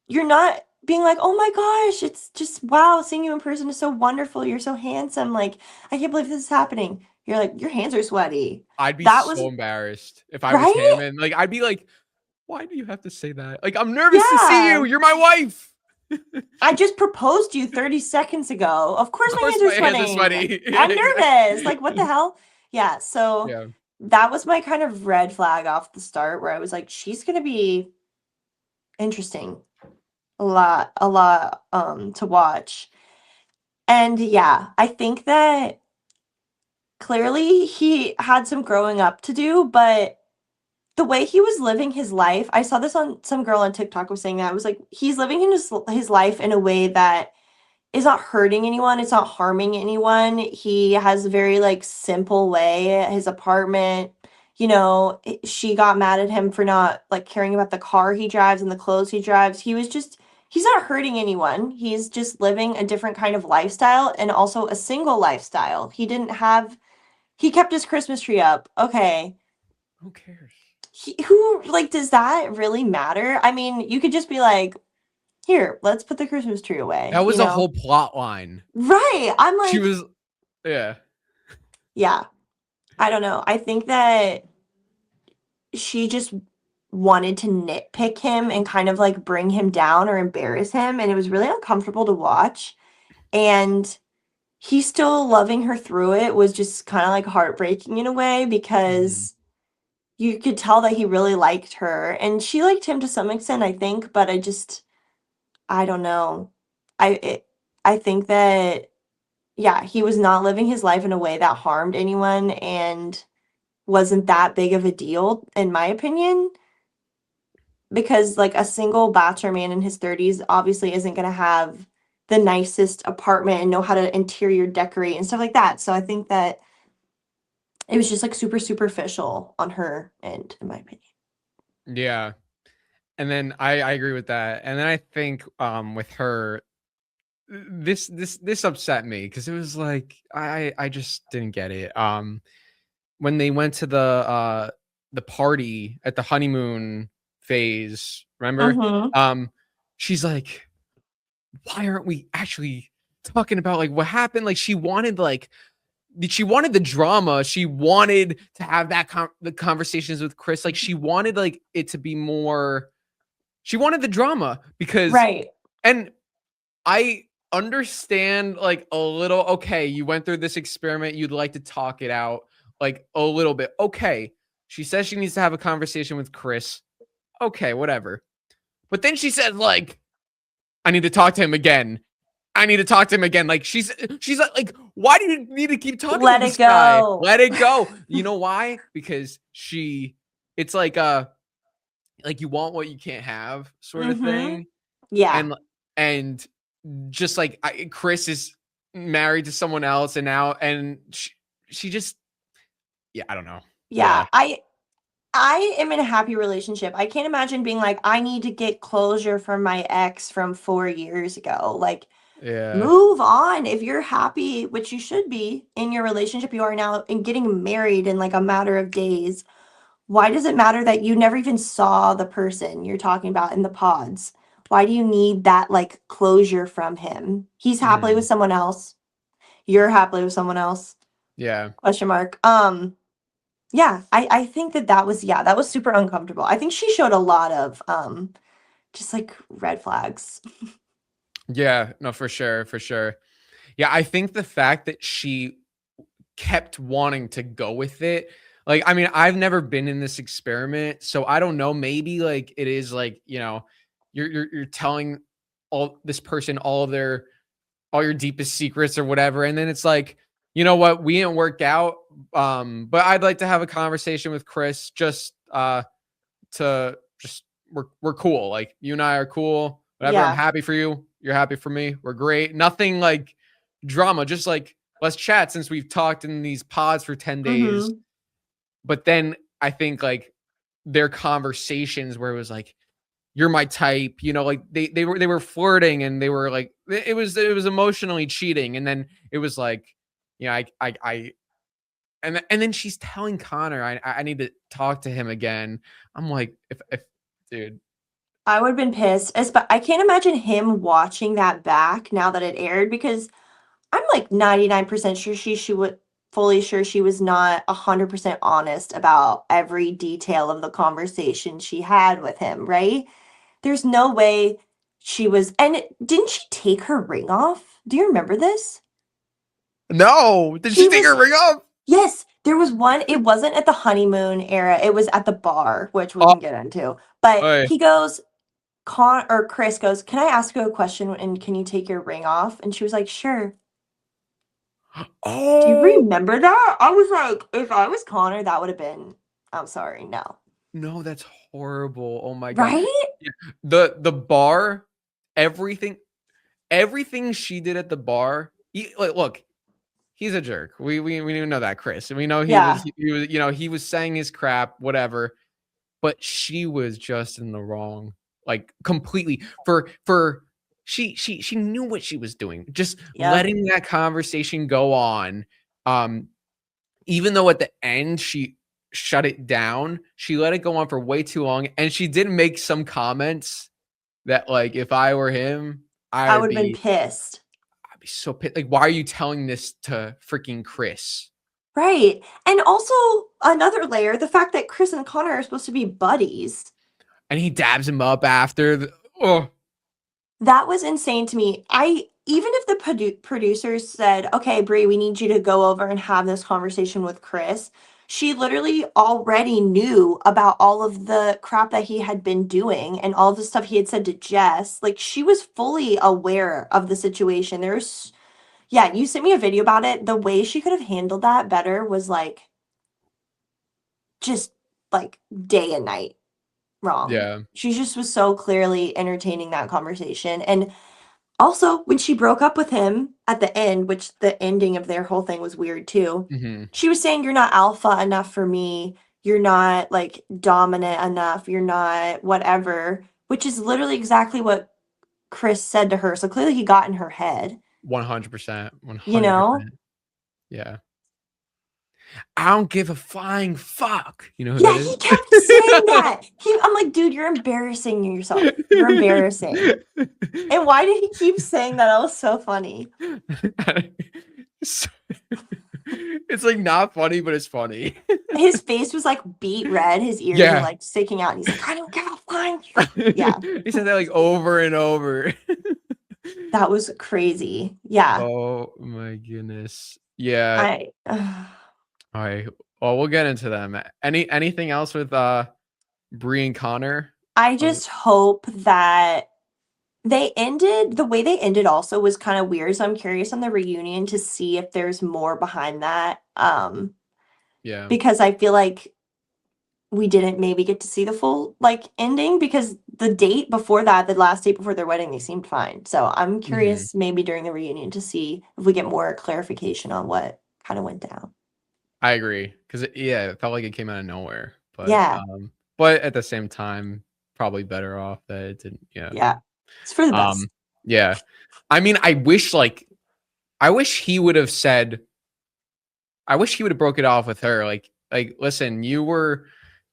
you're not being like, oh my gosh, it's just wow, seeing you in person is so wonderful. You're so handsome. Like, I can't believe this is happening. You're like, your hands are sweaty. I'd be That was so embarrassed if I was him, right. and like I'd be like, why do you have to say that? Like, I'm nervous to see Yeah. you. You're my wife. I just proposed to you 30 seconds ago. Of course, Of my course hands my are hands are sweating. sweaty. I'm Yeah, nervous. Like, what the exactly. hell? Yeah. So Yeah. that was my kind of red flag off the start where I was like, she's going to be interesting. A lot to watch. And yeah, I think that clearly he had some growing up to do, but the way he was living his life, I saw this on some girl on TikTok was saying that. I was like, he's living his life in a way that is not hurting anyone, it's not harming anyone. He has a very like simple way. His apartment, she got mad at him for not like caring about the car he drives and the clothes he drives. He's not hurting anyone. He's just living a different kind of lifestyle and also a single lifestyle. He kept his Christmas tree up. Okay. Who cares? Who like does that really matter? I mean, you could just be like, here, let's put the Christmas tree away, That was a whole plot line. Right. I'm She like, was, yeah. yeah, I don't know. I think that she just wanted to nitpick him and kind of like bring him down or embarrass him. And it was really uncomfortable to watch. And he still loving her through it was just kind of like heartbreaking in a way Mhm. because you could tell that he really liked her and she liked him to some extent, I think. But I don't know. I think that, yeah, he was not living his life in a way that harmed anyone and wasn't that big of a deal, in my opinion, because like a single bachelor man in his 30s obviously isn't going to have the nicest apartment and know how to interior decorate and stuff like that. So I think that it was just like super superficial on her end, in my opinion. Yeah. And then I agree with that. And then I think with her, this upset me because it was like I just didn't get it. When they went to the party at the honeymoon phase, remember? Mm-hmm. She's like, why aren't we actually talking about like what happened? Like she wanted the drama. She wanted to have the conversations with Chris. Like she wanted like it to be more. She wanted the drama because, Right. and I understand like a little. Okay, you went through this experiment. You'd like to talk it out like a little bit. Okay, she says she needs to have a conversation with Chris. Okay, whatever. But then she said like, I need to talk to him again. I need to talk to him again. Like she's like, why do you need to keep talking to Let this it guy? go. Let it go. You know why? Because it's like you want what you can't have sort of Mm-hmm. thing. Yeah. And just like Chris is married to someone else and now she just I don't know. Yeah. Yeah. I am in a happy relationship. I can't imagine being like, I need to get closure from my ex from 4 years ago. Like, Yeah. move on. If you're happy, which you should be in your relationship you are now, and getting married in like a matter of days, why does it matter that you never even saw the person you're talking about in the pods? Why do you need that like closure from him? He's happily with Mhm. someone else. You're happily with someone else. Yeah. Question mark. Yeah, I think that was super uncomfortable. I think she showed a lot of just like red flags. Yeah. No, for sure. For sure. Yeah. I think the fact that she kept wanting to go with it. Like, I mean, I've never been in this experiment, so I don't know. Maybe like it is like, you're telling all this person all your deepest secrets or whatever. And then it's like, you know what, we didn't work out. But I'd like to have a conversation with Chris. Just to just we're cool. Like you and I are cool. Whatever. I'm Yeah. happy for you. You're happy for me. We're great. Nothing like drama. Just like let's chat since we've talked in these pods for 10 days. Mm-hmm. But then I think like their conversations where it was like, you're my type, you know, like they were flirting and they were like it was emotionally cheating. And then it was like, you know, I and then she's telling Connor, I need to talk to him again. I'm like, if dude. I would have been pissed. But I can't imagine him watching that back now that it aired because I'm like 99% sure she would fully sure she was not 100% honest about every detail of the conversation she had with him, right? There's no way she was. And didn't she take her ring off? Do you remember this? No, did she take her ring off? Yes, there was one. It wasn't at the honeymoon era. It was at the bar, which we can get into. But Hey. he goes, Chris goes, "Can I ask you a question and can you take your ring off?" And she was like, "Sure." Oh, do you remember that? I was like, if I was Connor, that would have been, I'm sorry, no. No, that's horrible. Oh my God. Right? Yeah. The bar, everything she did at the bar. Look, he's a jerk. We know that, Chris. And we know he was, you know, he was saying his crap, whatever. But she was just in the wrong, like completely. She knew what she was doing. Just letting that conversation go on. Even though at the end she shut it down, she let it go on for way too long, and she did make some comments that, like, if I were him, I would have been pissed. I'd be so pissed. Like, why are you telling this to freaking Chris? Right. And also another layer, the fact that Chris and Connor are supposed to be buddies. And he dabs him up after. That was insane to me. Even if the producers said, "Okay, Bri, we need you to go over and have this conversation with Chris," she literally already knew about all of the crap that he had been doing and all of the stuff he had said to Jess. Like, she was fully aware of the situation. Yeah, you sent me a video about it. The way she could have handled that better was like, just like day and night wrong. Yeah. She just was so clearly entertaining that conversation. And also, when she broke up with him at the end, which the ending of their whole thing was weird too, she was saying, "You're not alpha enough for me. You're not like dominant enough. You're not whatever," which is literally exactly what Chris said to her. So clearly he got in her head. 100%. 100%. You know? Yeah. I don't give a flying fuck. You know who Yeah, that is? he kept saying that. I'm like, dude, you're embarrassing yourself. You're embarrassing. And why did he keep saying that? That was so funny. It's like not funny, but it's funny. His face was like beet red. His ears were like sticking out. And he's like, "I don't give a flying fuck." Yeah. He said that like over and over. That was crazy. Yeah. Oh my goodness. Yeah. All right. Well, we'll get into them. Anything else with Bri and Connor? I just hope that the way they ended also was kind of weird. So I'm curious on the reunion to see if there's more behind that. Yeah. Because I feel like we didn't maybe get to see the full like ending because the date before that, the last date before their wedding, they seemed fine. So I'm curious maybe during the reunion to see if we get more clarification on what kind of went down. I agree. Because it felt like it came out of nowhere. But but at the same time, probably better off that it didn't. Yeah. It's for the best. Yeah. I mean, I wish he would have broke it off with her. Like, listen, you were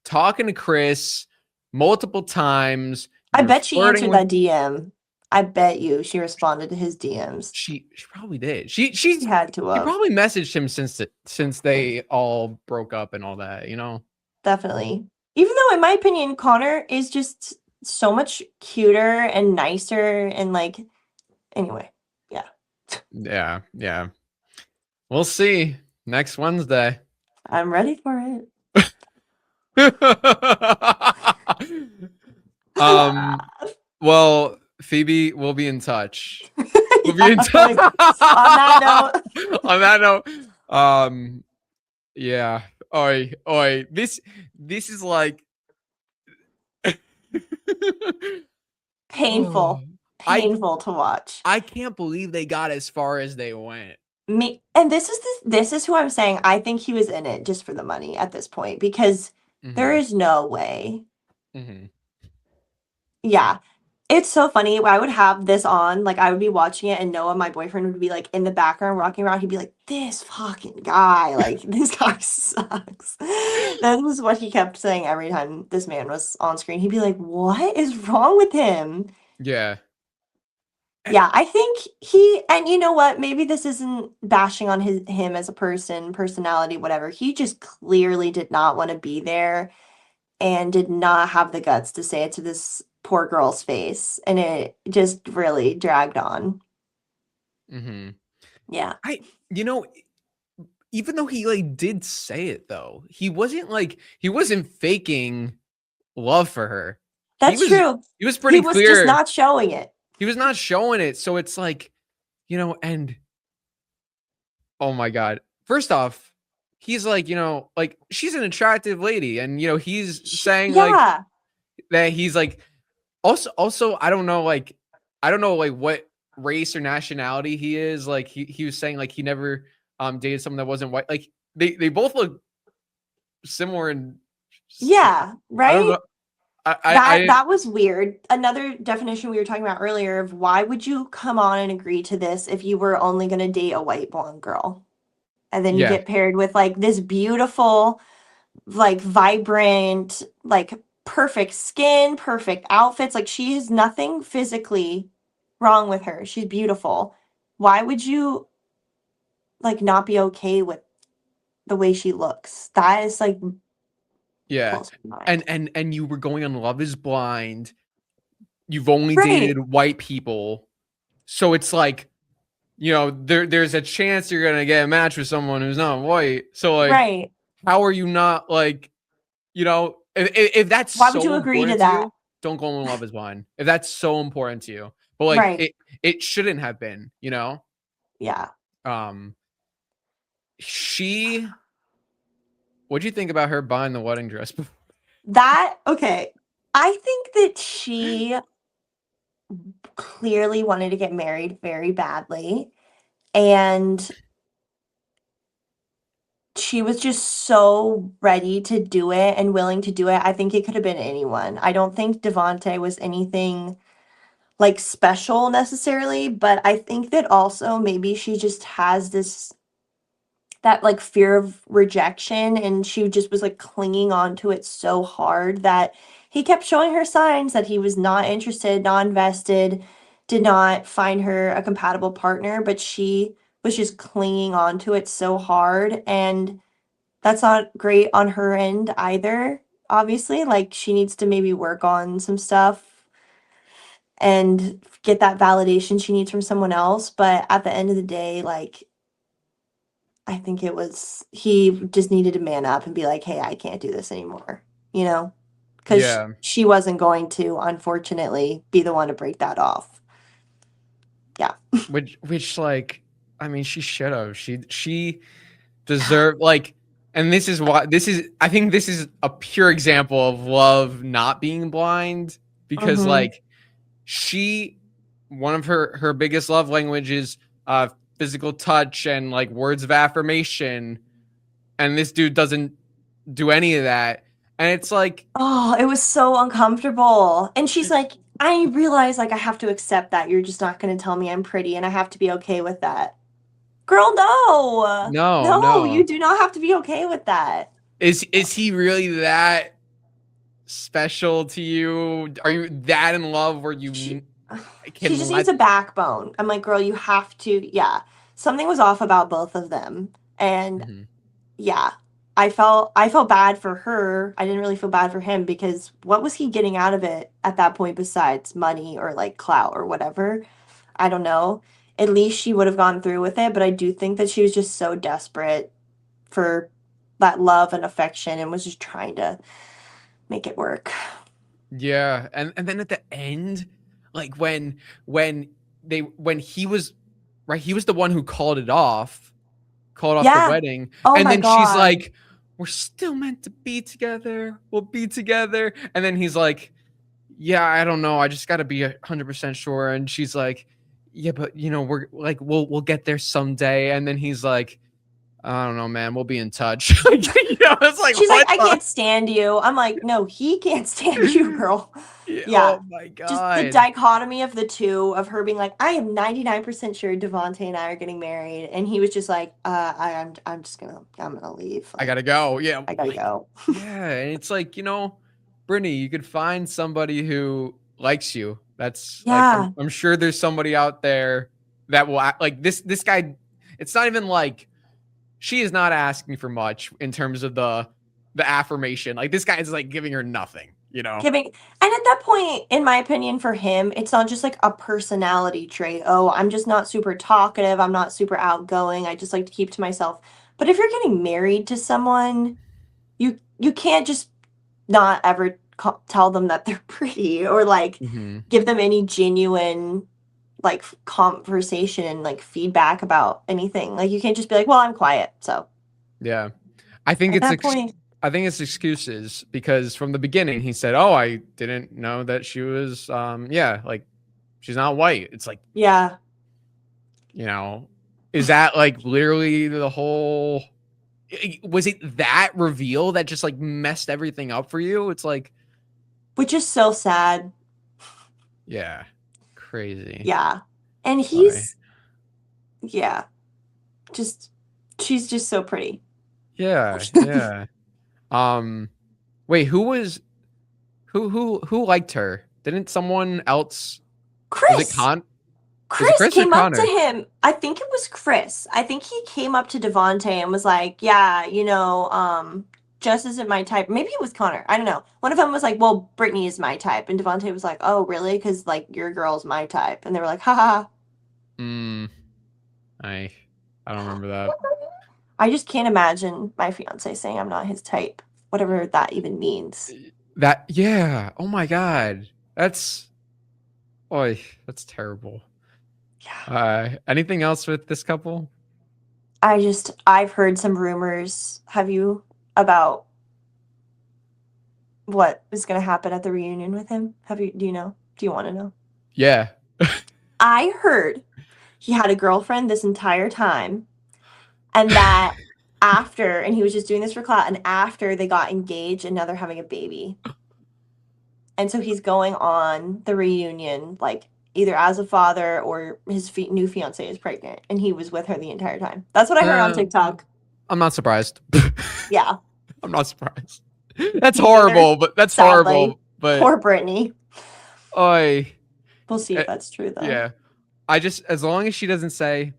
talking to Chris multiple times. I bet she answered that DM. I bet you she responded to his DMs. She probably did. She had to have. She probably messaged him since they all broke up and all that, you know? Definitely. Even though, in my opinion, Connor is just so much cuter and nicer and like, anyway, yeah. Yeah. We'll see next Wednesday. I'm ready for it. Well, Phoebe, we'll be in touch. We'll be in touch. On that note, yeah. Oi. This is like Oh, Painful, I painful to watch. I can't believe they got as far as they went. Me and this is who I'm saying I think he was in it just for the money at this point because there Hmm. is no way. Hmm. Yeah. It's so funny. I would have this on, like I would be watching it and Noah, my boyfriend, would be like in the background walking around. He'd be like, "This fucking guy, like this guy sucks." That was what he kept saying every time this man was on screen. He'd be like, "What is wrong with him?" Yeah. Yeah, I think he and you know what? Maybe this isn't bashing on him as a person, personality, whatever. He just clearly did not want to be there and did not have the guts to say it to this poor girl's face, and it just really dragged on. Hmm. Yeah. I, you know, even though he like did say it though, he wasn't faking love for her. He That's was true. he was He pretty was just clear. not showing it. He was not showing it. So it's like, and oh my God. First off, he's like, like she's an attractive lady. And he's saying like Yeah. that he's like also I don't know like what race or nationality he is. Like he was saying like he never dated someone that wasn't white. Like they both look similar and Yeah, I don't right? know. I That was weird. Another definition we were talking about earlier of why would you come on and agree to this if you were only going to date a white blonde girl? And then you yeah, get paired with like this beautiful, like vibrant, like perfect skin, perfect outfits. Like she has nothing physically wrong with her. She's beautiful. Why would you like not be okay with the way she looks? That is like yeah. blows my And mind. and you were going on Love is Blind. You've only Right, dated white people. So it's like, there's a chance you're gonna get a match with someone who's not white. So like, right. how are you not like, if that's Why would you so agree to important to that? you, don't go in Love is Blind. If that's so important to you, but like Right. it shouldn't have been. Yeah. Um, she. What do you think about her buying the wedding dress? That okay. I think that she clearly wanted to get married very badly, and she was just so ready to do it and willing to do it. I think it could have been anyone. I don't think Devonte was anything like special necessarily, but I think that also maybe she just has this that like fear of rejection and she just was like clinging on to it so hard that he kept showing her signs that he was not interested, not invested, did not find her a compatible partner, but she was just clinging on to it so hard and that's not great on her end either. Obviously, like she needs to maybe work on some stuff and get that validation she needs from someone else, but at the end of the day, like I think it was he just needed to man up and be like, "Hey, I can't do this anymore." You know? Cuz Yeah, she wasn't going to unfortunately be the one to break that off. Yeah. which like, I mean, she should have. She deserve like, and this is why I think this is a pure example of love not being blind because Mhm. like she one of her biggest love languages physical touch and like words of affirmation, and this dude doesn't do any of that, and it's like Oh, it was so uncomfortable. And she's like, "I realize like I have to accept that you're just not going to tell me I'm pretty and I have to be okay with that." Girl, no. no, No, you no. do not have to be okay with that. Is he really that special to you? Are you that in love where you She she can just needs let a backbone. I'm like, "Girl, you have to." Yeah. Something was off about both of them. And Mhm. yeah, I felt bad for her. I didn't really feel bad for him because what was he getting out of it at that point besides money or like clout or whatever? I don't know. At least she would have gone through with it, but I do think that she was just so desperate for that love and affection and was just trying to make it work. Yeah, and then at the end, like when he was right, he was the one who called off the Yeah. wedding, Oh and my then she's God. like, "We're still meant to be together. We'll be together." And then he's like, yeah, I don't know. I just got to be 100% sure. And she's like, yeah, but you know, we're like, we'll get there someday. And then he's like, I don't know, man. We'll be in touch. Like, you know, it's like, She's like, what I the? can't stand you. I'm like, no, he can't stand you, girl. Yeah, Yeah. oh my Just the God. dichotomy of the two, of her being like, I am 99% sure Devonte and I are getting married. And he was just like, I'm gonna leave. I Like, gotta go. Yeah, I gotta like, go. yeah. And it's like, you know, Brittany, you could find somebody who likes you. That's like, Yeah. I'm sure there's somebody out there that will act like this guy. It's not even like she is not asking for much in terms of the affirmation. Like this guy is like giving her nothing, you know? Giving, and at that point, in my opinion, for him, it's not just like a personality trait. Oh, I'm just not super talkative. I'm not super outgoing. I just like to keep to myself. But if you're getting married to someone, you can't just not ever tell them that they're pretty, or like Mm-hmm. give them any genuine like conversation and like feedback about anything. Like you can't just be like, well, I'm quiet. So Yeah. I think at it's that point, I think it's excuses because from the beginning he said, "Oh, I didn't know that she was yeah, like she's not white." It's like, yeah. you know, is that like literally the whole was it that reveal that just like messed everything up for you? It's like, Which is so sad. yeah, crazy. Yeah. And Why? he's, yeah, just, she's just so pretty. Yeah, yeah. Um, wait, who liked her? Didn't someone else? Was it Chris! Was it Chris Chris or came up to Connor? him. I think it was Chris. I think he came up to Devonte and was like, yeah, Jess isn't my type. Maybe it was Connor. I don't know. One of them was like, well, Brittany is my type. And Devonte was like, oh, really? Because, like, your girl's my type. And they were like, ha ha. Mm, I I don't remember that. I just can't imagine my fiance saying I'm not his type, whatever that even means. That yeah. Oh my God. That's oh, that's terrible. Yeah. Anything else with this couple? I've heard some rumors. Have you, about what is going to happen at the reunion with him? Do you know? Do you want to know? Yeah. I heard he had a girlfriend this entire time, and that after, and he was just doing this for clout, and after they got engaged and now they're having a baby. And so he's going on the reunion, like either as a father or his new fiance is pregnant, and he was with her the entire time. That's what I heard on TikTok. I'm not surprised. Yeah, I'm not surprised. That's me neither. horrible, but that's Sadly, horrible. But poor Brittany. I We'll see if that's true though. yeah. I just as long as she doesn't say,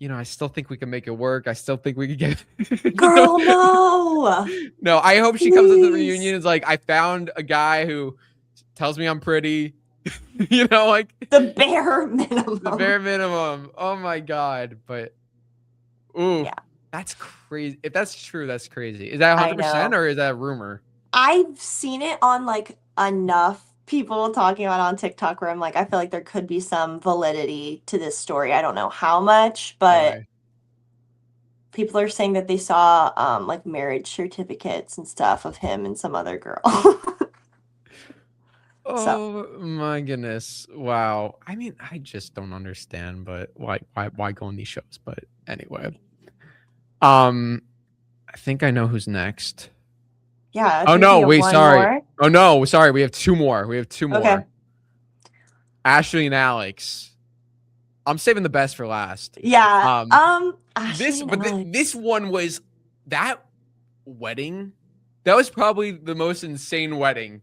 you know, I still think we can make it work. I still think we could get you know? Girl, no. No, I hope she comes to the reunion Please. is like, I found a guy who tells me I'm pretty. You know, like The bare the bare minimum. minimum. Oh my God. But ooh, Yeah, that's crazy. If that's true, that's crazy. Is that I 100% know. or is that a rumor? I've seen it on like enough people talking about it on TikTok where I'm like, I feel like there could be some validity to this story. I don't know how much, but Okay. people are saying that they saw like marriage certificates and stuff of him and some other girl. So Oh my goodness. Wow. I mean, I just don't understand, but why go on these shows? But anyway. Um, I think I know who's next. yeah, I Oh think we no, have wait, one sorry. more. Oh no, sorry. We have two more. We have two Okay. more. Ashley and Alex. I'm saving the best for last. Yeah. This Ashley and but this Alex. one was that wedding. That was probably the most insane wedding.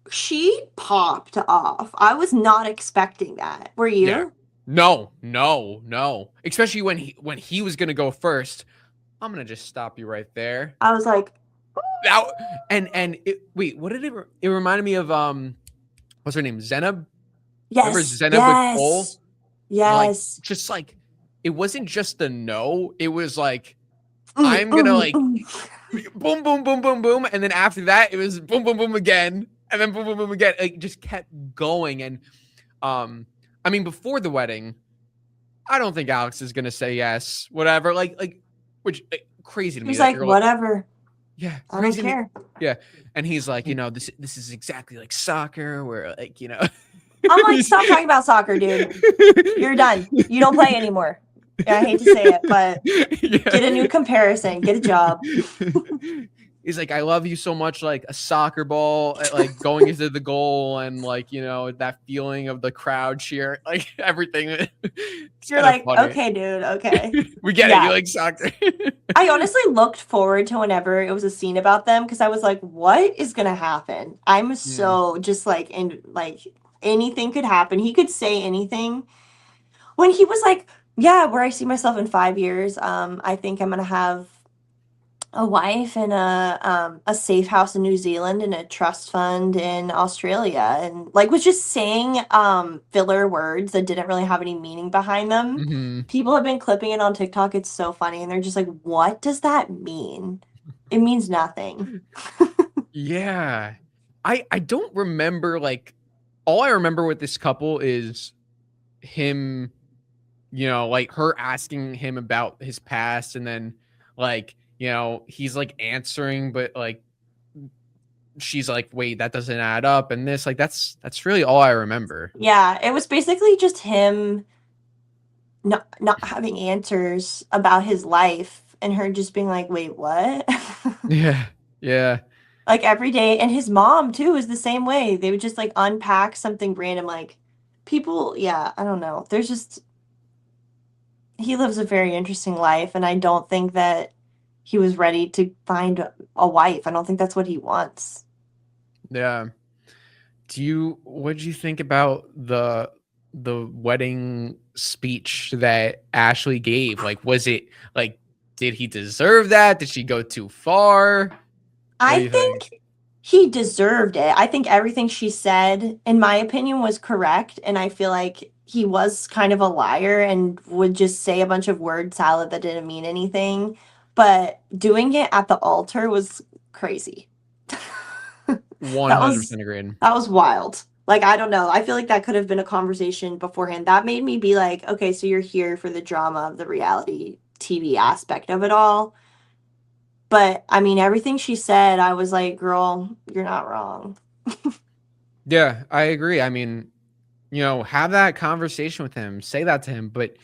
She popped off. I was not expecting that. Were Yeah. you? No, no, no. Especially when he was gonna go first. I'm gonna just stop you right there. I was like, That wait, what did it reminded me of what's her name? Zenab? Remember yes, Zenab with Cole? yes, Like yes. just like it wasn't just a no, it was like Mm, I'm gonna mm, like mm. boom, boom, boom, boom, boom, and then after that it was boom, boom, boom again, and then boom, boom, boom again. Like just kept going, and I mean before the wedding, I don't think Alex is gonna say yes, whatever. Like which crazy to He me was that like, you're like whatever. Yeah, I don't crazy. care. Yeah, and he's like, this is exactly like soccer, where like, I'm like, stop talking about soccer, dude. You're done. You don't play anymore. Yeah, I hate to say it, but Yeah. get a new comparison. Get a job. He's like, I love you so much, like a soccer ball, like going into the goal, and like, that feeling of the crowd cheer, like everything. It's You're kind of like, funny. okay, dude, okay. We get it. You Yeah. like soccer. I honestly looked forward to whenever it was a scene about them because I was like, what is gonna happen? I'm Mm. so just like in like anything could happen. He could say anything. When he was like, yeah, where I see myself in 5 years, I think I'm gonna have a wife and a safe house in New Zealand and a trust fund in Australia, and like was just saying filler words that didn't really have any meaning behind them. Hmm. People have been clipping it on TikTok. It's so funny, and they're just like, "What does that mean?" It means nothing. Yeah. I don't remember, like, all I remember with this couple is him, like her asking him about his past, and then like, he's like answering, but like she's like, wait, that doesn't add up, and this, like, that's really all I remember. Yeah, it was basically just him not having answers about his life, and her just being like, "Wait, what?" Yeah. Yeah. Like every day, and his mom too is the same way. They would just like unpack something random, like people, yeah, I don't know. There's just he lives a very interesting life, and I don't think that he was ready to find a wife. I don't think that's what he wants. Yeah. What did you think about the wedding speech that Ashley gave? Like, was it like, did he deserve that? Did she go too far? What do I you think? think he deserved it. I think everything she said, in my opinion, was correct, and I feel like he was kind of a liar and would just say a bunch of word salad that didn't mean anything. But doing it at the altar was crazy. That was 100% agreed. that was wild. Like, I don't know. I feel like that could have been a conversation beforehand. That made me be like, okay, so you're here for the drama of the reality TV aspect of it all. But I mean, everything she said, I was like, girl, you're not wrong. Yeah, I agree. I mean, have that conversation with him, say that to him, but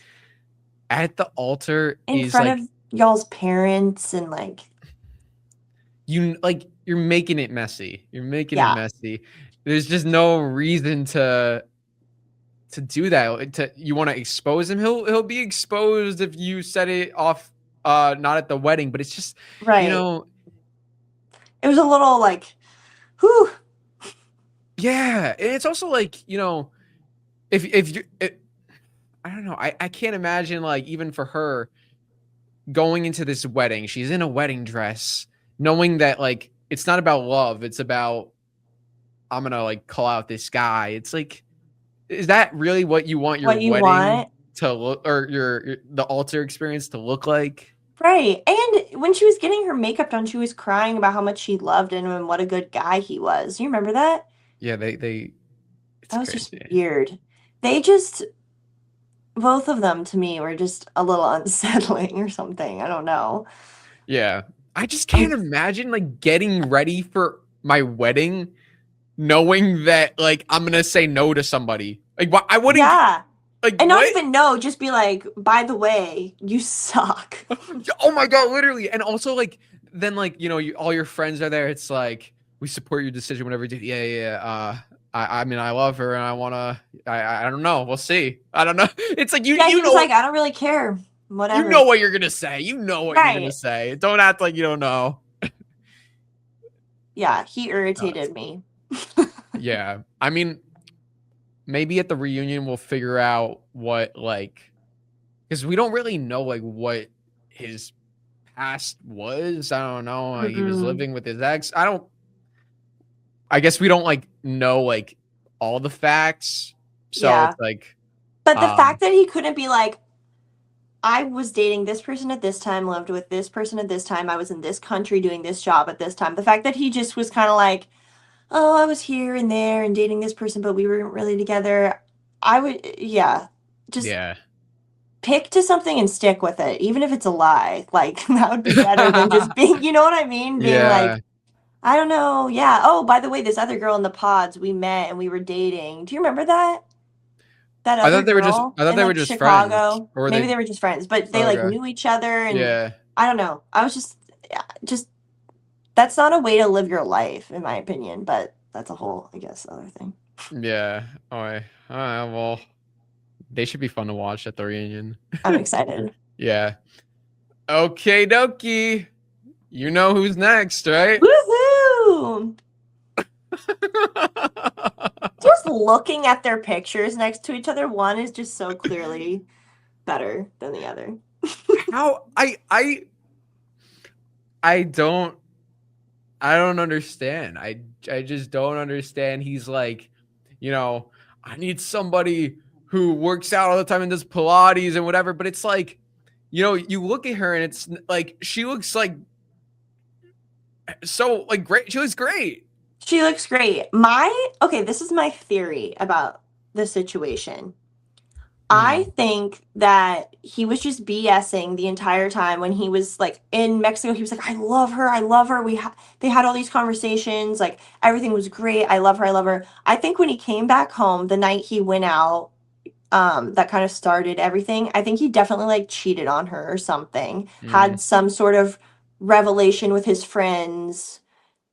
at the altar In is front like, of y'all's parents and like, you're making it messy. You're making it yeah, messy. There's just no reason to do that. You want to expose him, he'll be exposed if you set it off not at the wedding, but it's just, you right. know, It was a little like, whew, yeah. And it's also like, if you I don't know, I can't imagine, like, even for her going into this wedding, she's in a wedding dress, knowing that, like, it's not about love, it's about, I'm gonna like call out this guy. It's like, is that really what you want your what you wedding want. to look, or the altar experience to look like? Right. And when she was getting her makeup done, she was crying about how much she loved him and what a good guy he was. You remember that? Yeah, they it's That was just crazy. weird. They just, both of them to me were just a little unsettling or something. I don't know. Yeah. I just I'm, can't imagine, like, getting ready for my wedding knowing that, like, I'm gonna say no to somebody. Like, what? I wouldn't, yeah. like, And not what? even know, just be like, by the way, you suck. Oh my God, literally. And also, like, then, like, all your friends are there. It's like, we support your decision, whatever you do. Yeah, yeah, yeah. I mean, I love her, and I wanna. I don't know. We'll see. I don't know. It's like, Yeah, he was like, I don't really care. you know Whatever. what you're gonna say. You know what you're gonna Right. say. Don't act like you don't know. Yeah, he No, it's, irritated me. yeah. I mean, maybe at the reunion we'll figure out what, like, because we don't really know, like, what his past was. I don't know. Like, he was Mm-mm. living with his ex. I guess we don't, like, know, like, all the facts. So Yeah. it's like, But the um, fact that he couldn't be like, I was dating this person at this time, lived with this person at this time, I was in this country doing this job at this time. The fact that he just was kind of like, oh, I was here and there and dating this person, but we weren't really together. I would, yeah, just yeah. pick to something and stick with it, even if it's a lie. Like, that would be better than just being, you know what I mean? Being Yeah. like, I don't know. Yeah. Oh, by the way, this other girl in the pods, we met and we were dating. Do you remember that? That I other thought they were just girl I thought in they were like just friends. Chicago. Or were Maybe they they were just friends, but they oh, like okay. knew each other and Yeah. I don't know. I was just yeah, just that's not a way to live your life, in my opinion, but that's a whole, I guess, other thing. Yeah. Alright. Alright, well, they should be fun to watch at the reunion. I'm excited. Yeah. Okay, dokie. You know who's next, right? Woohoo! Just looking at their pictures next to each other, one is just so clearly better than the other. How I don't understand. I just don't understand. He's like, you know, I need somebody who works out all the time and does Pilates and whatever, but it's like, you know, you look at her and it's like she looks like so like great. She looks great. She looks great. Okay, this is my theory about the situation. I Mhm. think that he was just BSing the entire time when he was like in Mexico. He was like, "I love her. I love her." They had all these conversations. Like everything was great. I love her. I love her. I think when he came back home the night he went out, that kind of started everything. I think he definitely like cheated on her or something. Mm, Had some sort of revelation with his friends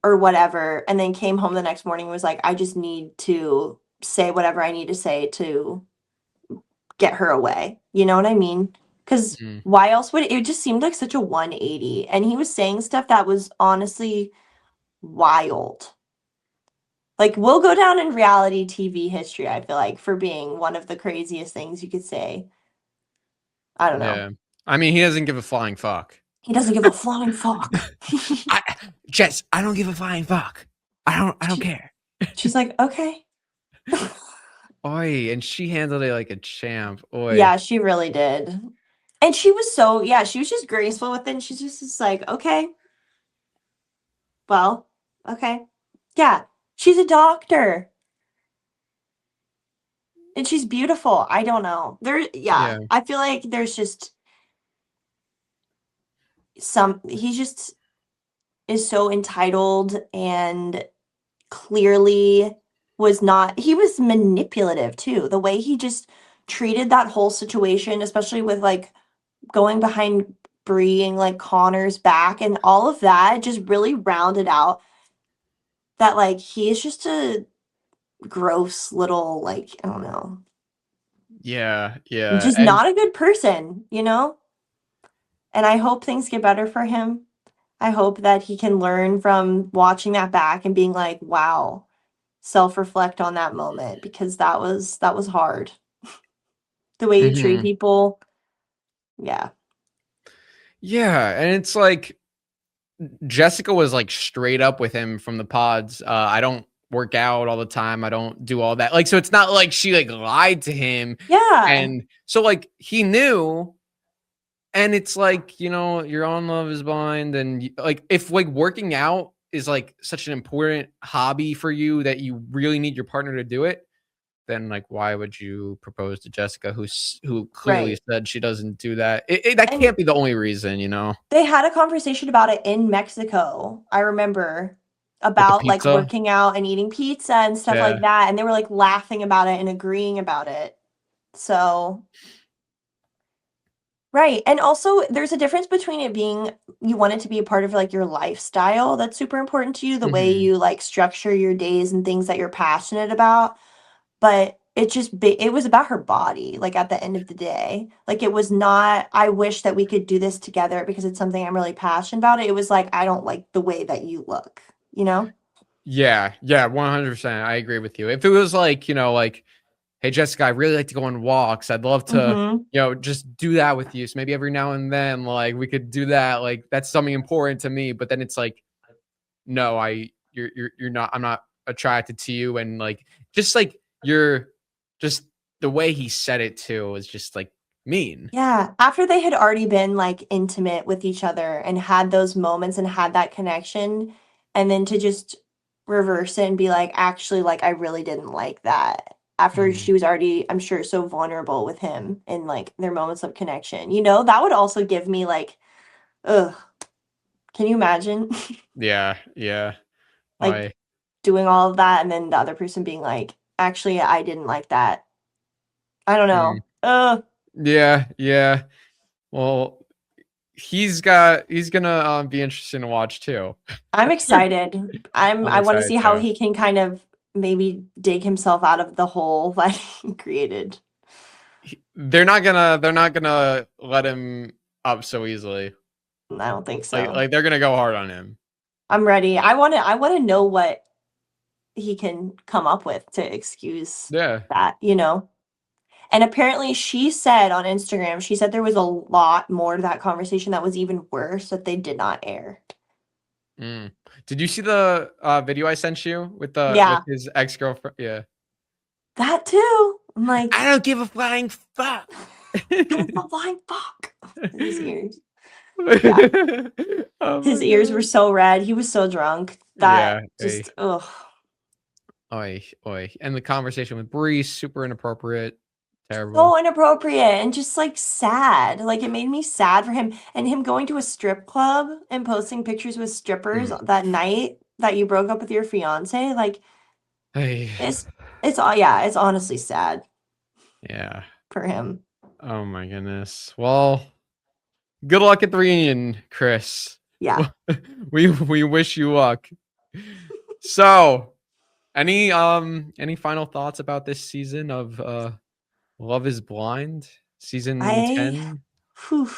or whatever, and then came home the next morning and was like, "I just need to say whatever I need to say to get her away." You know what I mean? Because mm. why else would it just seemed like such a 180? And he was saying stuff that was honestly wild. Like, we'll go down in reality TV history, I feel like, for being one of the craziest things you could say. I don't know. Yeah. I mean, he doesn't give a flying fuck. He doesn't give a flying fuck. I Jess, I don't give a flying fuck. I don't She, care. she's like, okay. Oi, and she handled it like a champ. Oi. Yeah, she really did. And she was so, yeah, she was just graceful with it. And she's just like, okay, well, okay. Yeah, she's a doctor. And she's beautiful. I don't know. Yeah, Yeah. I feel like there's just he just is so entitled and clearly he was manipulative too. The way he just treated that whole situation, especially with like going behind Bri and like Connor's back and all of that, just really rounded out that like he is just a gross little, like, I don't know, Yeah. Yeah. just And not a good person, you know? And I hope things get better for him. I hope that he can learn from watching that back and being like, wow, self-reflect on that moment because that was hard. The way you treat mhm. people. Yeah. Yeah, and it's like Jessica was like straight up with him from the pods. I don't work out all the time. I don't do all that. Like, so it's not like she like lied to him. Yeah. And so like he knew, and it's like, you know, you're on Love is Blind, and like if like working out is like such an important hobby for you that you really need your partner to do it, then like why would you propose to Jessica who clearly Right. said she doesn't do that? That And can't be the only reason, you know. they had a conversation about it in Mexico. I remember With the about like pizza. working out and eating pizza and stuff like Yeah. that. And they were like laughing about it and agreeing about it. So, right. And also, there's a difference between it being you want it to be a part of like your lifestyle that's super important to you, the way Mhm. you like structure your days and things that you're passionate about. But it was about her body, like, at the end of the day. Like, it was not, "I wish that we could do this together because it's something I'm really passionate about." It was like, "I don't like the way that you look," you know? Yeah, yeah, 100%. I agree with you. If it was like, you know, like, hey, Jessica, I really like to go on walks. I'd love to, Mhm. you know, just do that with you. So maybe every now and then, like, we could do that. Like, that's something important to me. But then it's like, no, you're not, I'm not attracted to you. And like, you're just the way he said it too was just like mean. Yeah, after they had already been, like, intimate with each other and had those moments and had that connection, and then to just reverse it and be like, "Actually, like, I really didn't like that." after Mm. she was already, I'm sure, so vulnerable with him in like their moments of connection. You know, that would also give me like, ugh, can you imagine? Yeah, yeah. Like I doing all of that and then the other person being like, actually, I didn't like that. I don't mm, know. yeah, yeah. Well, he's gonna be interesting to watch too. I'm excited. I'm I want to excited see how too. he can kind of maybe dig himself out of the hole that he created. They're not gonna let him up so easily. I don't think so. Like they're gonna go hard on him. I'm ready. I want to know what he can come up with to excuse Yeah. that, you know? And apparently she said on Instagram, she said there was a lot more to that conversation that was even worse that they did not air. Mm. Did you see the video I sent you with Yeah, his ex girlfriend? Yeah. that too. I'm like, I don't give a flying fuck. give him a flying fuck. His ears. Yeah. Oh His my ears were god. so red. He was so drunk. That Yeah. Hey. just, ugh. Oi, oi. And the conversation with Bree, super inappropriate. So Terrible. inappropriate and just like sad. Like it made me sad for him and him going to a strip club and posting pictures with strippers Mm. that night that you broke up with your fiance. Like Hey. it's yeah, it's honestly sad Yeah. for him. Oh my goodness. Well, good luck at the reunion, Chris. Yeah. We wish you luck. So, any final thoughts about this season of Love is Blind, season I 10? whew,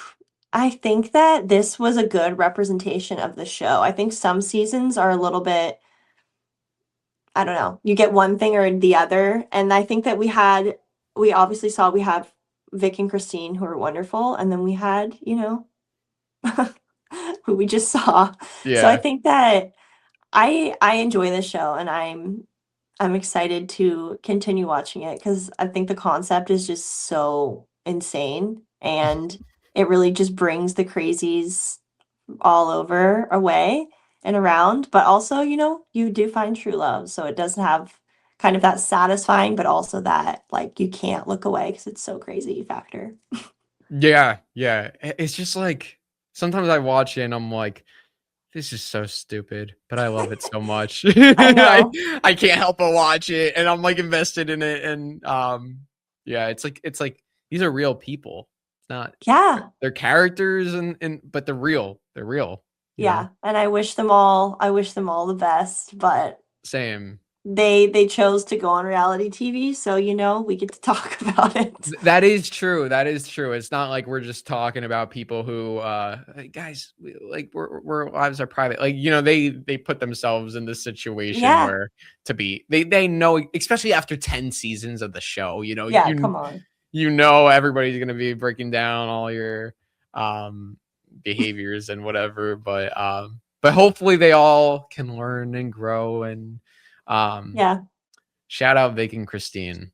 I think that this was a good representation of the show. I think some seasons are a little bit, I don't know, you get one thing or the other. And I think that we obviously saw we have Vic and Christine who are wonderful. And then we had, you know, who we just saw. So I Yeah. think that I enjoy this show and I'm excited to continue watching it because I think the concept is just so insane and it really just brings the crazies all over away and around. But also, you know, you do find true love. So it does have kind of that satisfying, but also that like you can't look away because it's so crazy factor. Yeah, yeah. It's just like sometimes I watch it and I'm like, this is so stupid, but I love it so much. I know. I can't help but watch it and I'm like invested in it and yeah, it's like these are real people. It's not Yeah. they're characters and but they're real. They're real, you know. Yeah. And I wish them all the best, but Same. they chose to go on reality TV, so you know, we get to talk about it. That is true. That is true. It's not like we're just talking about people who hey, guys, like we're lives are private. Like, you know, they put themselves in this situation Yeah. where to be they know, especially after 10 seasons of the show, you know, Yeah, come on. you know everybody's gonna be breaking down all your behaviors and whatever, but hopefully they all can learn and grow and um Yeah. shout out Vic and Christine.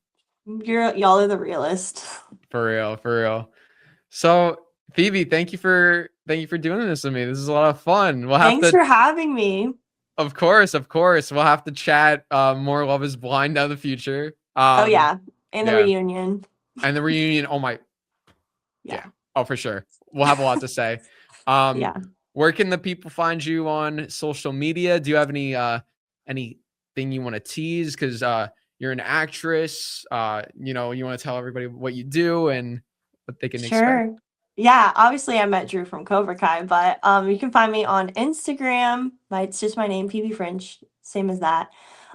Y'all are the realist. For real, for real. So, Phoebe, thank you for doing this with me. This is a lot of fun. We'll have Thanks to, for having me. of course, we'll have to chat more Love is Blind down the future. Oh yeah, and the Yeah, reunion. and the reunion. Oh my, yeah. Yeah. Oh, for sure. We'll have a lot to say. Um, Yeah. where can the people find you on social media? Do you have anything you want to tease? Because you're an actress. You know, you want to tell everybody what you do and what they can expect. Sure. Yeah, obviously I met Drew from Cobra Kai, but you can find me on Instagram. It's just my name, PB French, same as that.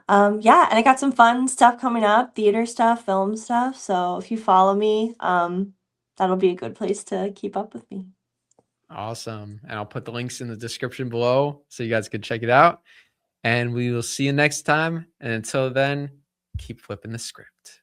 Yeah, and I got some fun stuff coming up, theater stuff, film stuff. So if you follow me, that'll be a good place to keep up with me. Awesome. And I'll put the links in the description below so you guys can check it out. And we will see you next time. And until then, keep flipping the script.